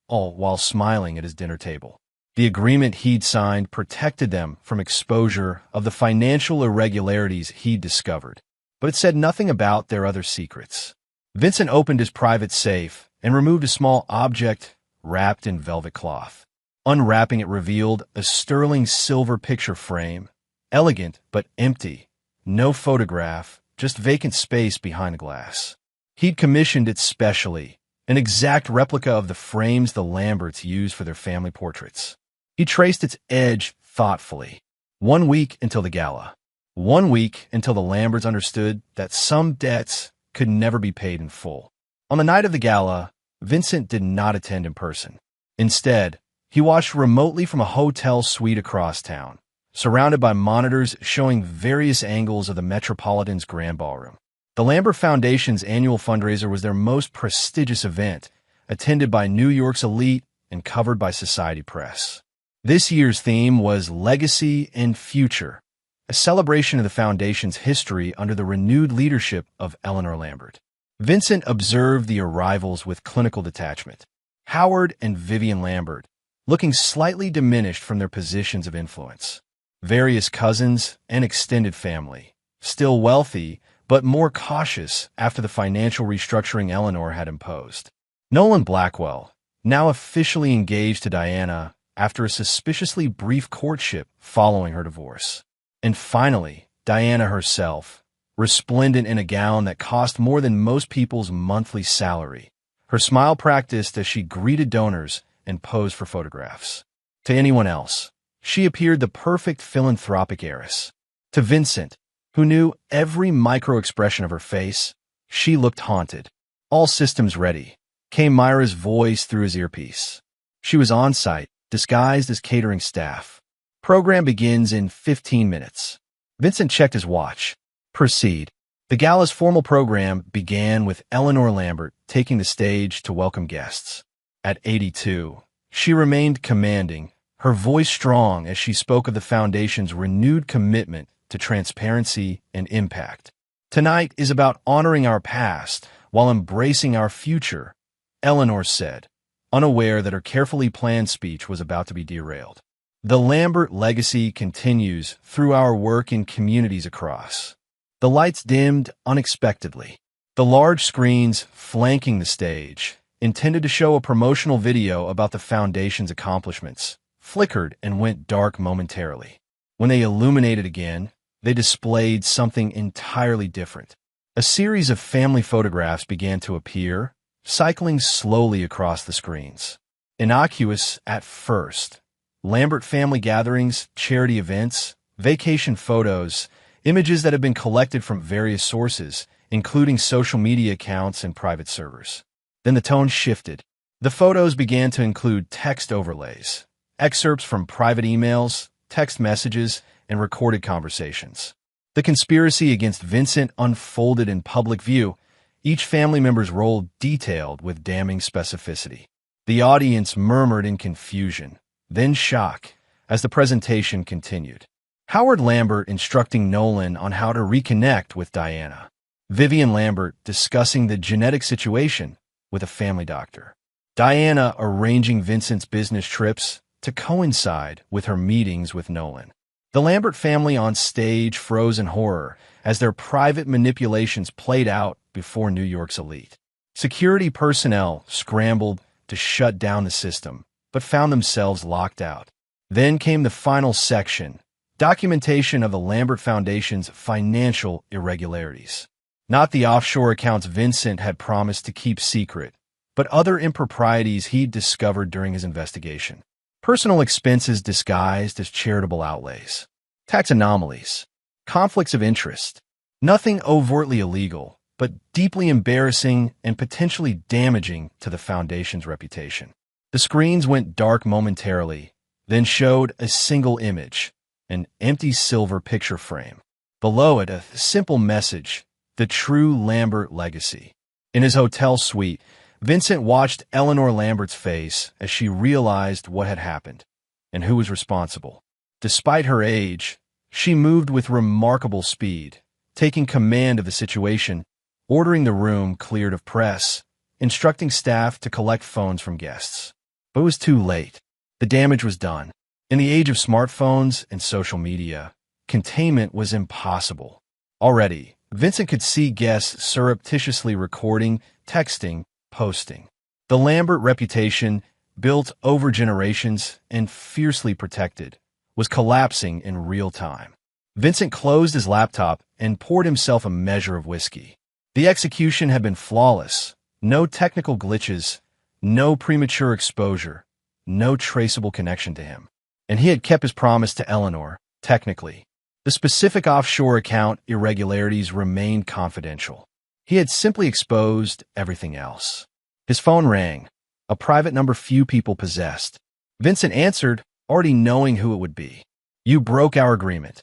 all while smiling at his dinner table. The agreement he'd signed protected them from exposure of the financial irregularities he'd discovered, but it said nothing about their other secrets. Vincent opened his private safe and removed a small object wrapped in velvet cloth. Unwrapping it revealed a sterling silver picture frame, elegant but empty. No photograph, just vacant space behind the glass. He'd commissioned it specially, an exact replica of the frames the Lamberts used for their family portraits. He traced its edge thoughtfully. 1 week until the gala. 1 week until the Lamberts understood that some debts could never be paid in full. On the night of the gala, Vincent did not attend in person. Instead, he watched remotely from a hotel suite across town, surrounded by monitors showing various angles of the Metropolitan's Grand Ballroom. The Lambert Foundation's annual fundraiser was their most prestigious event, attended by New York's elite and covered by Society Press. This year's theme was Legacy and Future, a celebration of the Foundation's history under the renewed leadership of Eleanor Lambert. Vincent observed the arrivals with clinical detachment. Howard and Vivian Lambert, looking slightly diminished from their positions of influence. Various cousins and extended family, still wealthy, but more cautious after the financial restructuring Eleanor had imposed. Nolan Blackwell, now officially engaged to Diana after a suspiciously brief courtship following her divorce. And finally, Diana herself, resplendent in a gown that cost more than most people's monthly salary. Her smile practiced as she greeted donors and posed for photographs. To anyone else, she appeared the perfect philanthropic heiress. To Vincent, who knew every micro-expression of her face, she looked haunted. All systems ready, came Myra's voice through his earpiece. She was on site, disguised as catering staff. Program begins in 15 minutes. Vincent checked his watch. Proceed. The gala's formal program began with Eleanor Lambert taking the stage to welcome guests. At 82, she remained commanding, her voice strong as she spoke of the Foundation's renewed commitment to transparency and impact. Tonight is about honoring our past while embracing our future, Eleanor said, unaware that her carefully planned speech was about to be derailed. The Lambert legacy continues through our work in communities across. The lights dimmed unexpectedly. The large screens flanking the stage, intended to show a promotional video about the Foundation's accomplishments, flickered and went dark momentarily. When they illuminated again, they displayed something entirely different. A series of family photographs began to appear, cycling slowly across the screens. Innocuous at first, Lambert family gatherings, charity events, vacation photos, images that have been collected from various sources, including social media accounts and private servers. Then the tone shifted. The photos began to include text overlays, excerpts from private emails, text messages, and recorded conversations. The conspiracy against Vincent unfolded in public view, each family member's role detailed with damning specificity. The audience murmured in confusion, then shock, as the presentation continued. Howard Lambert instructing Nolan on how to reconnect with Diana. Vivian Lambert discussing the genetic situation with a family doctor. Diana arranging Vincent's business trips to coincide with her meetings with Nolan. The Lambert family on stage froze in horror as their private manipulations played out before New York's elite. Security personnel scrambled to shut down the system, but found themselves locked out. Then came the final section, documentation of the Lambert Foundation's financial irregularities. Not the offshore accounts Vincent had promised to keep secret, but other improprieties he'd discovered during his investigation. Personal expenses disguised as charitable outlays. Tax anomalies. Conflicts of interest. Nothing overtly illegal, but deeply embarrassing and potentially damaging to the Foundation's reputation. The screens went dark momentarily, then showed a single image, an empty silver picture frame. Below it, a simple message, the true Lambert legacy. In his hotel suite, Vincent watched Eleanor Lambert's face as she realized what had happened and who was responsible. Despite her age, she moved with remarkable speed, taking command of the situation ordering the room cleared of press, instructing staff to collect phones from guests. But it was too late. The damage was done. In the age of smartphones and social media, containment was impossible. Already, Vincent could see guests surreptitiously recording, texting, posting. The Lambert reputation, built over generations and fiercely protected, was collapsing in real time. Vincent closed his laptop and poured himself a measure of whiskey. The execution had been flawless. No technical glitches, no premature exposure, no traceable connection to him. And he had kept his promise to Eleanor, technically. The specific offshore account irregularities remained confidential. He had simply exposed everything else. His phone rang, a private number few people possessed. Vincent answered, already knowing who it would be. "You broke our agreement,"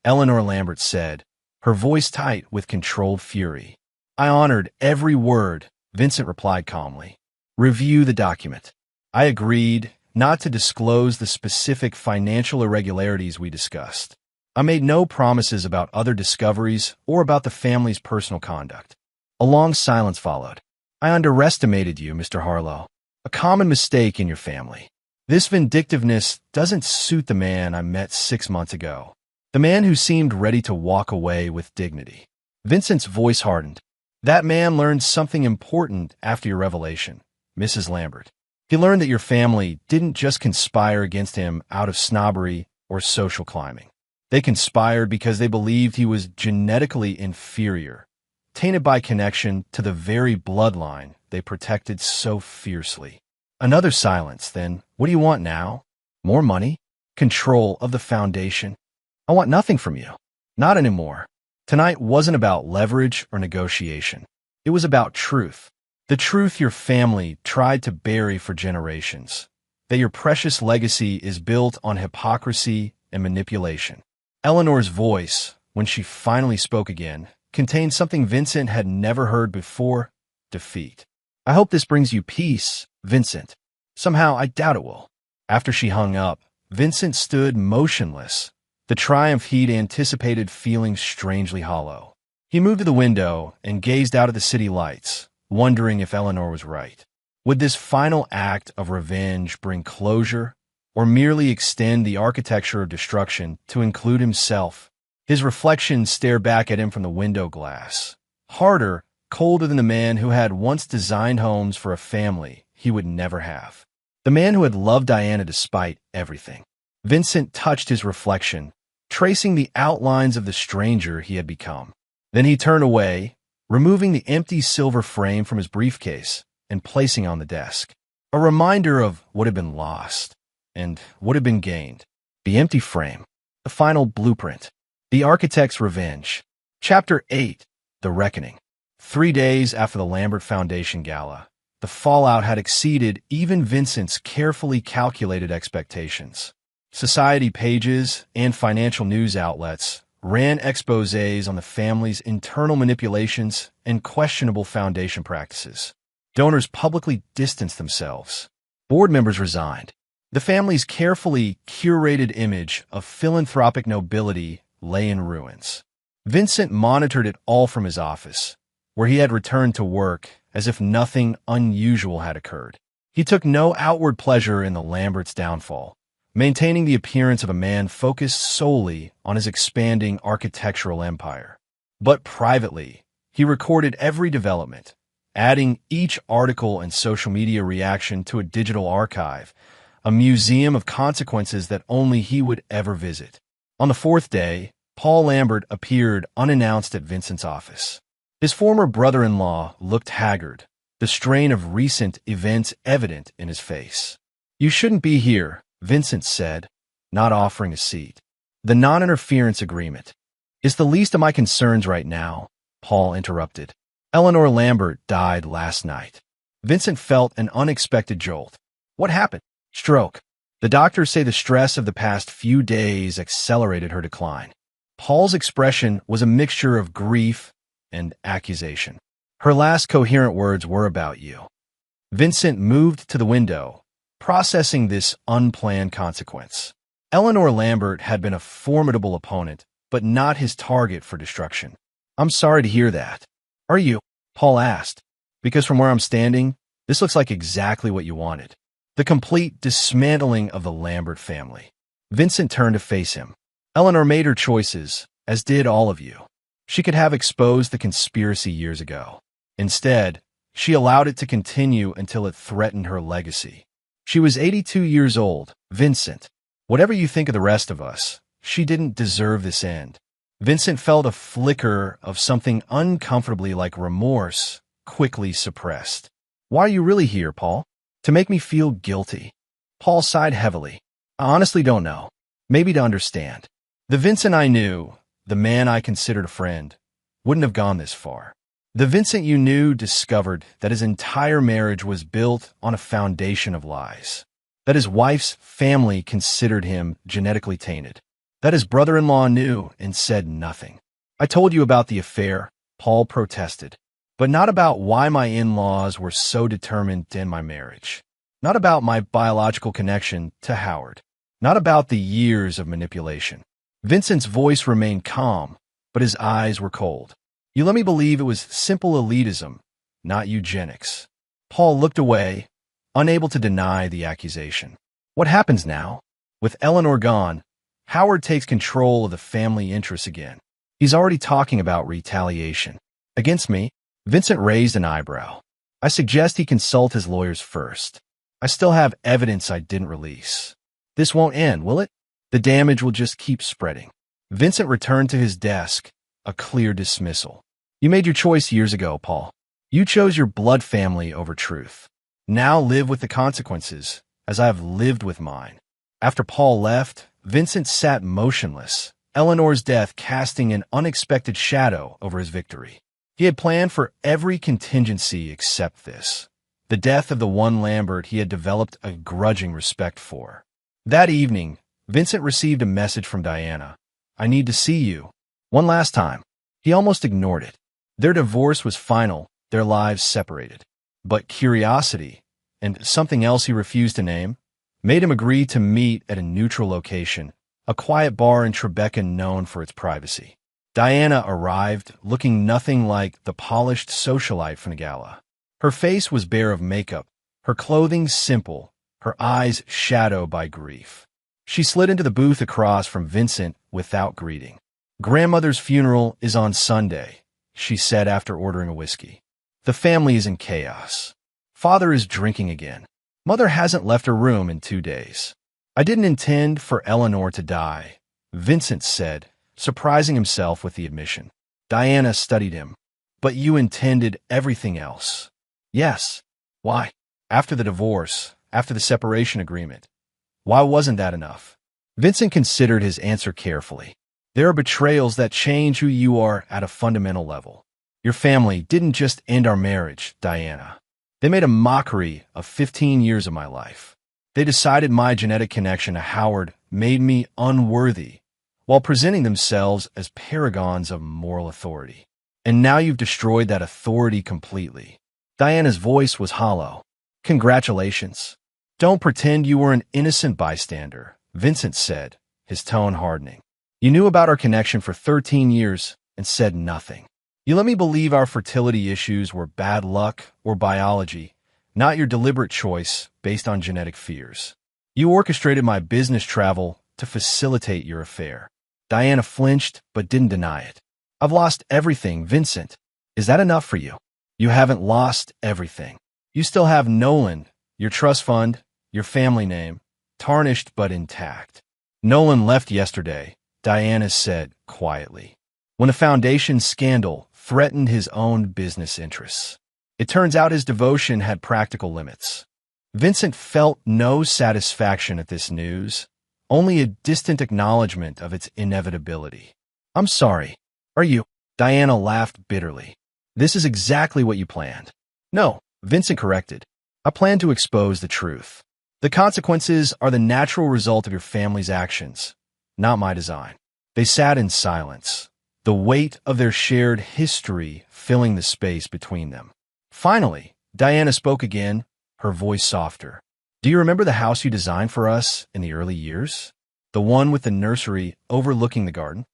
Eleanor Lambert said, her voice tight with controlled fury. "I honored every word," Vincent replied calmly. "Review the document." I agreed not to disclose the specific financial irregularities we discussed. I made no promises about other discoveries or about the family's personal conduct. A long silence followed. "I underestimated you, Mr. Harlow. A common mistake in your family. This vindictiveness doesn't suit the man I met 6 months ago. The man who seemed ready to walk away with dignity." Vincent's voice hardened. "That man learned something important after your revelation, Mrs. Lambert. He learned that your family didn't just conspire against him out of snobbery or social climbing. They conspired because they believed he was genetically inferior, tainted by connection to the very bloodline they protected so fiercely." Another silence, then. "What do you want now? More money? Control of the foundation?" "I want nothing from you. Not anymore." Tonight wasn't about leverage or negotiation. It was about truth. The truth your family tried to bury for generations. That your precious legacy is built on hypocrisy and manipulation. Eleanor's voice, when she finally spoke again, contained something Vincent had never heard before: defeat. "I hope this brings you peace, Vincent. Somehow, I doubt it will." After she hung up, Vincent stood motionless, the triumph he'd anticipated feeling strangely hollow. He moved to the window and gazed out at the city lights, wondering if Eleanor was right. Would this final act of revenge bring closure, or merely extend the architecture of destruction to include himself? His reflection stared back at him from the window glass, harder, colder than the man who had once designed homes for a family he would never have. The man who had loved Diana despite everything. Vincent touched his reflection, tracing the outlines of the stranger he had become. Then he turned away, removing the empty silver frame from his briefcase and placing on the desk. A reminder of what had been lost and what had been gained. The empty frame. The final blueprint. The architect's revenge. Chapter 8. The Reckoning. 3 days after the Lambert Foundation Gala, the fallout had exceeded even Vincent's carefully calculated expectations. Society pages and financial news outlets ran exposés on the family's internal manipulations and questionable foundation practices. Donors publicly distanced themselves. Board members resigned. The family's carefully curated image of philanthropic nobility lay in ruins. Vincent monitored it all from his office, where he had returned to work as if nothing unusual had occurred. He took no outward pleasure in the Lamberts' downfall, maintaining the appearance of a man focused solely on his expanding architectural empire. But privately, he recorded every development, adding each article and social media reaction to a digital archive, a museum of consequences that only he would ever visit. On the 4th day, Paul Lambert appeared unannounced at Vincent's office. His former brother-in-law looked haggard, the strain of recent events evident in his face. "You shouldn't be here," Vincent said, not offering a seat. "The non-interference agreement is the least of my concerns right now," Paul interrupted. "Eleanor Lambert died last night." Vincent felt an unexpected jolt. "What happened?" "Stroke. The doctors say the stress of the past few days accelerated her decline." Paul's expression was a mixture of grief and accusation. "Her last coherent words were about you." Vincent moved to the window, processing this unplanned consequence. Eleanor Lambert had been a formidable opponent, but not his target for destruction. "I'm sorry to hear that." "Are you?" Paul asked. Because from where I'm standing, this looks like exactly what you wanted. The complete dismantling of the Lambert family. Vincent turned to face him. Eleanor made her choices, as did all of you. She could have exposed the conspiracy years ago. Instead, she allowed it to continue until it threatened her legacy. She was 82 years old, Vincent. Whatever you think of the rest of us, she didn't deserve this end. Vincent felt a flicker of something uncomfortably like remorse, quickly suppressed. Why are you really here, Paul? To make me feel guilty. Paul sighed heavily. I honestly don't know. Maybe to understand. The Vincent I knew, the man I considered a friend, wouldn't have gone this far. The Vincent you knew discovered that his entire marriage was built on a foundation of lies. That his wife's family considered him genetically tainted. That his brother-in-law knew and said nothing. I told you about the affair, Paul protested, but not about why my in-laws were so determined to end my marriage. Not about my biological connection to Howard. Not about the years of manipulation. Vincent's voice remained calm, but his eyes were cold. You let me believe it was simple elitism, not eugenics. Paul looked away, unable to deny the accusation. What happens now? With Eleanor gone, Howard takes control of the family interests again. He's already talking about retaliation. Against me? Vincent raised an eyebrow. I suggest he consult his lawyers first. I still have evidence I didn't release. This won't end, will it? The damage will just keep spreading. Vincent returned to his desk, a clear dismissal. You made your choice years ago, Paul. You chose your blood family over truth. Now live with the consequences, as I have lived with mine. After Paul left, Vincent sat motionless, Eleanor's death casting an unexpected shadow over his victory. He had planned for every contingency except this. The death of the one Lambert he had developed a grudging respect for. That evening, Vincent received a message from Diana. I need to see you. One last time. He almost ignored it. Their divorce was final, their lives separated. But curiosity, and something else he refused to name, made him agree to meet at a neutral location, a quiet bar in Tribeca known for its privacy. Diana arrived, looking nothing like the polished socialite from the gala. Her face was bare of makeup, her clothing simple, her eyes shadowed by grief. She slid into the booth across from Vincent without greeting. Grandmother's funeral is on Sunday, she said after ordering a whiskey. The family is in chaos. Father is drinking again. Mother hasn't left her room in 2 days. I didn't intend for Eleanor to die, Vincent said, surprising himself with the admission. Diana studied him. But you intended everything else. Yes. Why? After the divorce, after the separation agreement. Why wasn't that enough? Vincent considered his answer carefully. There are betrayals that change who you are at a fundamental level. Your family didn't just end our marriage, Diana. They made a mockery of 15 years of my life. They decided my genetic connection to Howard made me unworthy, while presenting themselves as paragons of moral authority. And now you've destroyed that authority completely. Diana's voice was hollow. Congratulations. Don't pretend you were an innocent bystander, Vincent said, his tone hardening. You knew about our connection for 13 years and said nothing. You let me believe our fertility issues were bad luck or biology, not your deliberate choice based on genetic fears. You orchestrated my business travel to facilitate your affair. Diana flinched but didn't deny it. I've lost everything, Vincent. Is that enough for you? You haven't lost everything. You still have Nolan, your trust fund, your family name, tarnished but intact. Nolan left yesterday, Diana said quietly, when the foundation scandal threatened his own business interests. It turns out his devotion had practical limits. Vincent felt no satisfaction at this news, only a distant acknowledgement of its inevitability. I'm sorry. Are you? Diana laughed bitterly. This is exactly what you planned. No, Vincent corrected. I plan to expose the truth. The consequences are the natural result of your family's actions, not my design. They sat in silence, the weight of their shared history filling the space between them. Finally, Diana spoke again, her voice softer. Do you remember the house you designed for us in the early years? The one with the nursery overlooking the garden?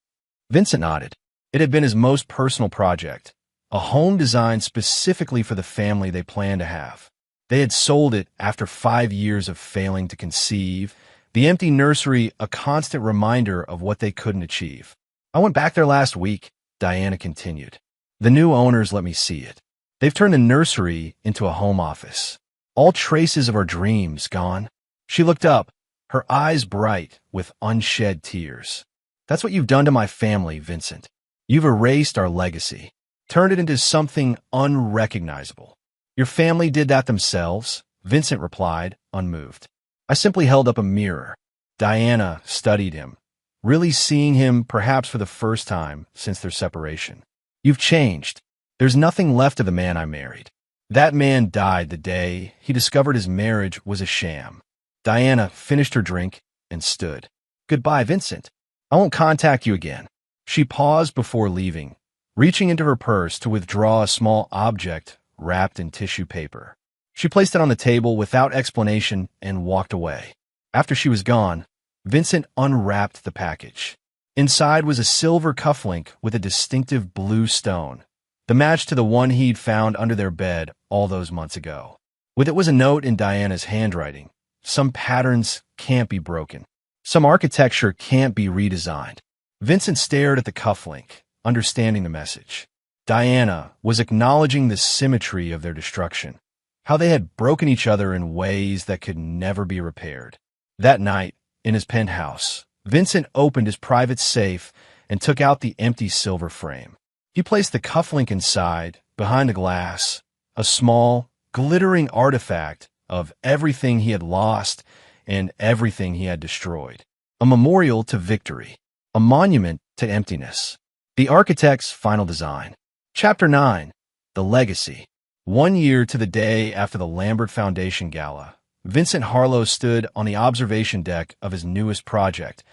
Vincent nodded. It had been his most personal project, a home designed specifically for the family they planned to have. They had sold it after 5 years of failing to conceive, the empty nursery a constant reminder of what they couldn't achieve. I went back there last week, Diana continued. The new owners let me see it. They've turned the nursery into a home office. All traces of our dreams gone. She looked up, her eyes bright with unshed tears. That's what you've done to my family, Vincent. You've erased our legacy, turned it into something unrecognizable. Your family did that themselves, Vincent replied, unmoved. I simply held up a mirror. Diana studied him, really seeing him perhaps for the first time since their separation. You've changed. There's nothing left of the man I married. That man died the day he discovered his marriage was a sham. Diana finished her drink and stood. Goodbye, Vincent. I won't contact you again. She paused before leaving, reaching into her purse to withdraw a small object wrapped in tissue paper. She placed it on the table without explanation and walked away. After she was gone, Vincent unwrapped the package. Inside was a silver cufflink with a distinctive blue stone, the match to the one he'd found under their bed all those months ago. With it was a note in Diana's handwriting. Some patterns can't be broken. Some architecture can't be redesigned. Vincent stared at the cufflink, understanding the message. Diana was acknowledging the symmetry of their destruction, how they had broken each other in ways that could never be repaired. That night, in his penthouse, Vincent opened his private safe and took out the empty silver frame. He placed the cufflink inside, behind the glass, a small, glittering artifact of everything he had lost and everything he had destroyed. A memorial to victory, a monument to emptiness. The architect's final design. Chapter 9. The Legacy. 1 year to the day after the Lambert Foundation Gala, Vincent Harlow stood on the observation deck of his newest project,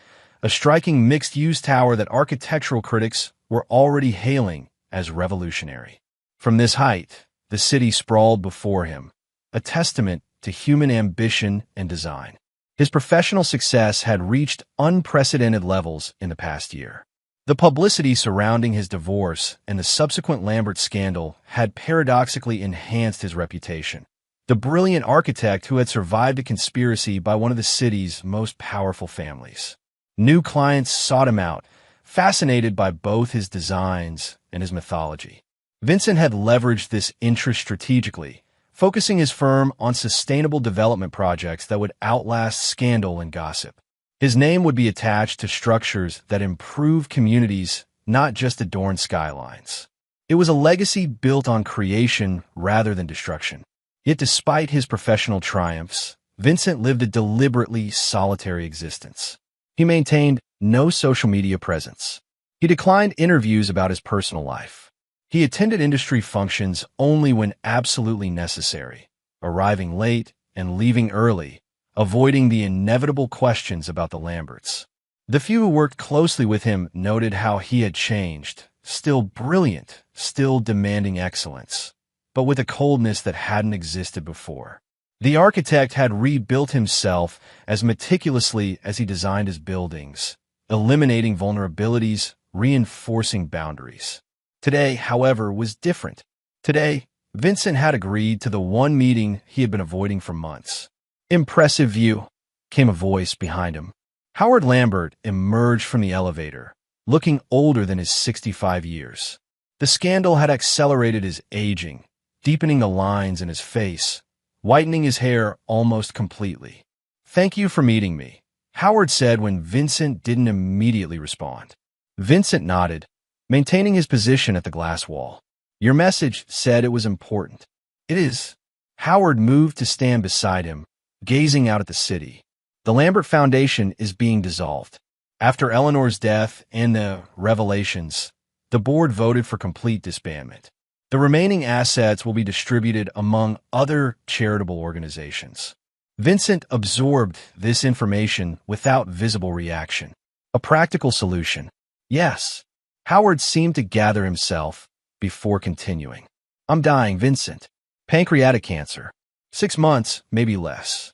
a striking mixed-use tower that architectural critics were already hailing as revolutionary. From this height, the city sprawled before him, a testament to human ambition and design. His professional success had reached unprecedented levels in the past year. The publicity surrounding his divorce and the subsequent Lambert scandal had paradoxically enhanced his reputation. The brilliant architect who had survived a conspiracy by one of the city's most powerful families. New clients sought him out, fascinated by both his designs and his mythology. Vincent had leveraged this interest strategically, focusing his firm on sustainable development projects that would outlast scandal and gossip. His name would be attached to structures that improve communities, not just adorn skylines. It was a legacy built on creation rather than destruction. Yet despite his professional triumphs, Vincent lived a deliberately solitary existence. He maintained no social media presence. He declined interviews about his personal life. He attended industry functions only when absolutely necessary, arriving late and leaving early, avoiding the inevitable questions about the Lamberts. The few who worked closely with him noted how he had changed, still brilliant, still demanding excellence, but with a coldness that hadn't existed before. The architect had rebuilt himself as meticulously as he designed his buildings, eliminating vulnerabilities, reinforcing boundaries. Today, however, was different. Today, Vincent had agreed to the one meeting he had been avoiding for months. "Impressive view," came a voice behind him. Howard Lambert emerged from the elevator, looking older than his 65 years. The scandal had accelerated his aging, deepening the lines in his face, whitening his hair almost completely. "Thank you for meeting me," Howard said when Vincent didn't immediately respond. Vincent nodded, maintaining his position at the glass wall. "Your message said it was important." "It is." Howard moved to stand beside him, gazing out at the city. "The Lambert Foundation is being dissolved. After Eleanor's death and the revelations, the board voted for complete disbandment. The remaining assets will be distributed among other charitable organizations." Vincent absorbed this information without visible reaction. A practical solution. Yes. Howard seemed to gather himself before continuing. "I'm dying, Vincent. Pancreatic cancer. 6 months, maybe less."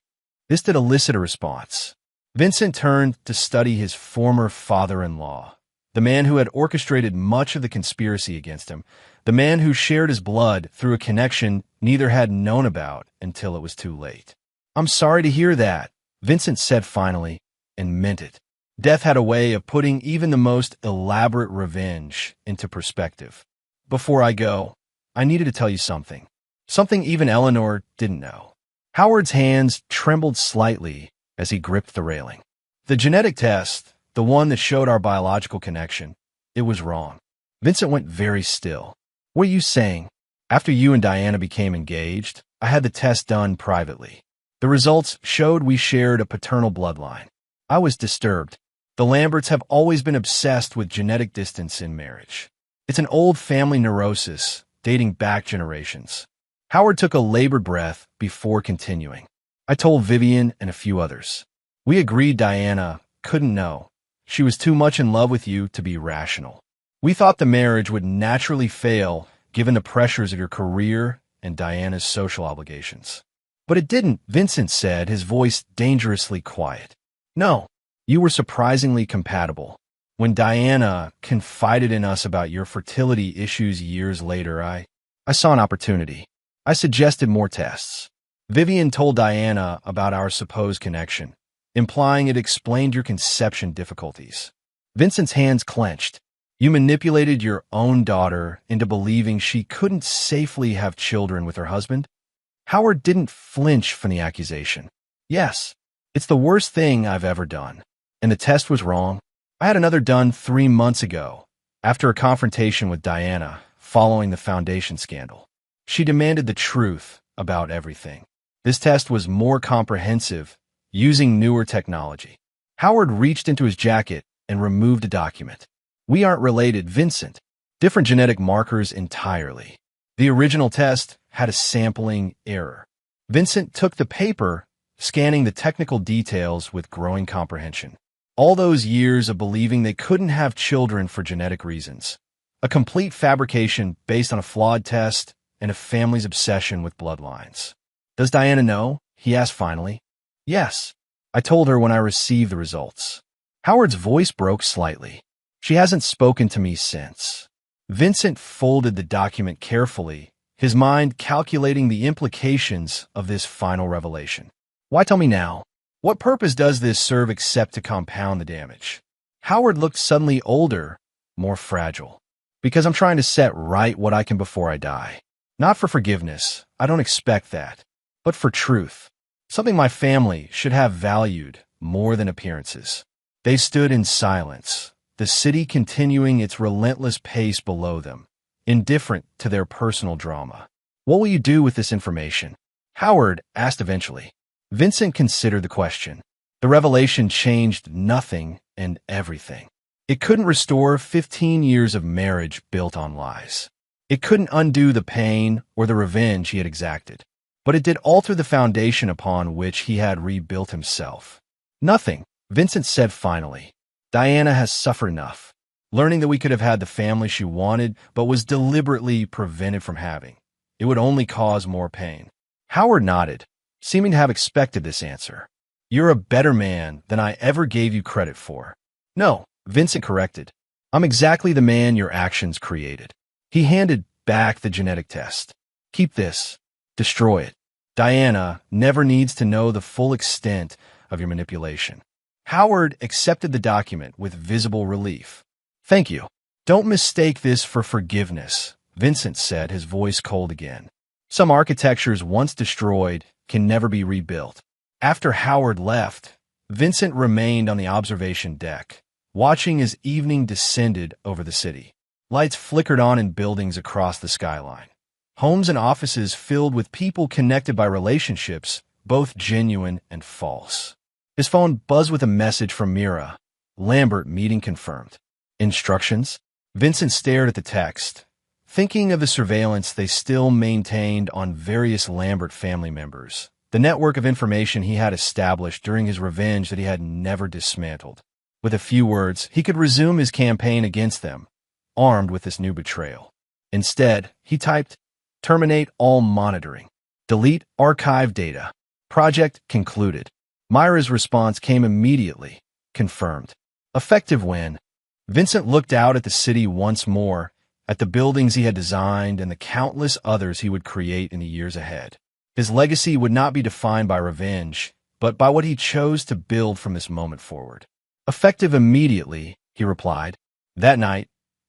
This did elicit a response. Vincent turned to study his former father-in-law, the man who had orchestrated much of the conspiracy against him, the man who shared his blood through a connection neither had known about until it was too late. "I'm sorry to hear that," Vincent said finally, and meant it. Death had a way of putting even the most elaborate revenge into perspective. "Before I go, I needed to tell you something. Something even Eleanor didn't know." Howard's hands trembled slightly as he gripped the railing. "The genetic test, the one that showed our biological connection, it was wrong." Vincent went very still. "What are you saying?" "After you and Diana became engaged, I had the test done privately. The results showed we shared a paternal bloodline. I was disturbed. The Lamberts have always been obsessed with genetic distance in marriage. It's an old family neurosis dating back generations." Howard took a labored breath before continuing. "I told Vivian and a few others. We agreed Diana couldn't know. She was too much in love with you to be rational. We thought the marriage would naturally fail given the pressures of your career and Diana's social obligations. But it didn't," Vincent said, his voice dangerously quiet. "No, you were surprisingly compatible. When Diana confided in us about your fertility issues years later, I saw an opportunity. I suggested more tests. Vivian told Diana about our supposed connection, implying it explained your conception difficulties." Vincent's hands clenched. "You manipulated your own daughter into believing she couldn't safely have children with her husband?" Howard didn't flinch from the accusation. "Yes, it's the worst thing I've ever done. And the test was wrong. I had another done 3 months ago, after a confrontation with Diana following the foundation scandal. She demanded the truth about everything. This test was more comprehensive, using newer technology." Howard reached into his jacket and removed a document. "We aren't related, Vincent. Different genetic markers entirely. The original test had a sampling error." Vincent took the paper, scanning the technical details with growing comprehension. All those years of believing they couldn't have children for genetic reasons. A complete fabrication based on a flawed test and a family's obsession with bloodlines. "Does Diana know?" he asked finally. "Yes. I told her when I received the results." Howard's voice broke slightly. "She hasn't spoken to me since." Vincent folded the document carefully, his mind calculating the implications of this final revelation. "Why tell me now? What purpose does this serve except to compound the damage?" Howard looked suddenly older, more fragile. "Because I'm trying to set right what I can before I die. Not for forgiveness, I don't expect that, but for truth. Something my family should have valued more than appearances." They stood in silence, the city continuing its relentless pace below them, indifferent to their personal drama. "What will you do with this information?" Howard asked eventually. Vincent considered the question. The revelation changed nothing and everything. It couldn't restore 15 years of marriage built on lies. It couldn't undo the pain or the revenge he had exacted. But it did alter the foundation upon which he had rebuilt himself. "Nothing," Vincent said finally. "Diana has suffered enough. Learning that we could have had the family she wanted but was deliberately prevented from having. It would only cause more pain." Howard nodded, seeming to have expected this answer. "You're a better man than I ever gave you credit for." "No," Vincent corrected. "I'm exactly the man your actions created." He handed back the genetic test. "Keep this. Destroy it. Diana never needs to know the full extent of your manipulation." Howard accepted the document with visible relief. "Thank you. Don't mistake this for forgiveness," Vincent said, his voice cold again. "Some architectures once destroyed can never be rebuilt." After Howard left, Vincent remained on the observation deck, watching as evening descended over the city. Lights flickered on in buildings across the skyline. Homes and offices filled with people connected by relationships, both genuine and false. His phone buzzed with a message from Mira. "Lambert meeting confirmed." "Instructions?" Vincent stared at the text, thinking of the surveillance they still maintained on various Lambert family members, the network of information he had established during his revenge that he had never dismantled. With a few words, he could resume his campaign against them, armed with this new betrayal. Instead, he typed, "Terminate all monitoring. Delete archive data. Project concluded." Myra's response came immediately. "Confirmed. Effective when?" Vincent looked out at the city once more, at the buildings he had designed and the countless others he would create in the years ahead. His legacy would not be defined by revenge, but by what he chose to build from this moment forward. Effective immediately, he replied. That night,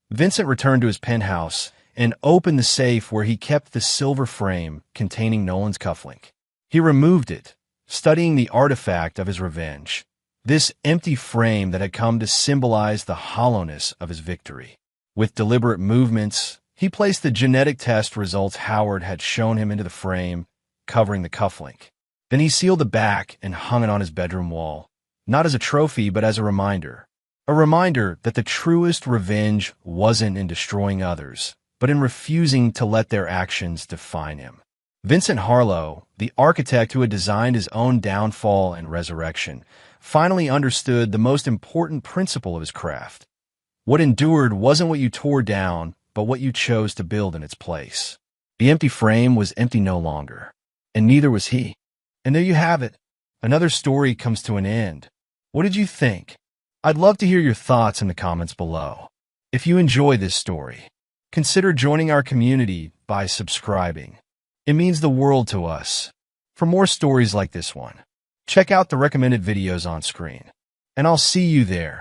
Vincent returned to his penthouse and opened the safe where he kept the silver frame containing Nolan's cufflink. He removed it, studying the artifact of his revenge, this empty frame that had come to symbolize the hollowness of his victory. With deliberate movements, he placed the genetic test results Howard had shown him into the frame, covering the cufflink. Then he sealed the back and hung it on his bedroom wall, not as a trophy but as a reminder that the truest revenge wasn't in destroying others, but in refusing to let their actions define him. Vincent Harlow, the architect who had designed his own downfall and resurrection, finally understood the most important principle of his craft. What endured wasn't what you tore down, but what you chose to build in its place. The empty frame was empty no longer, and neither was he. And there you have it. Another story comes to an end. What did you think? I'd love to hear your thoughts in the comments below. If you enjoy this story, consider joining our community by subscribing. It means the world to us. For more stories like this one, check out the recommended videos on screen, and I'll see you there.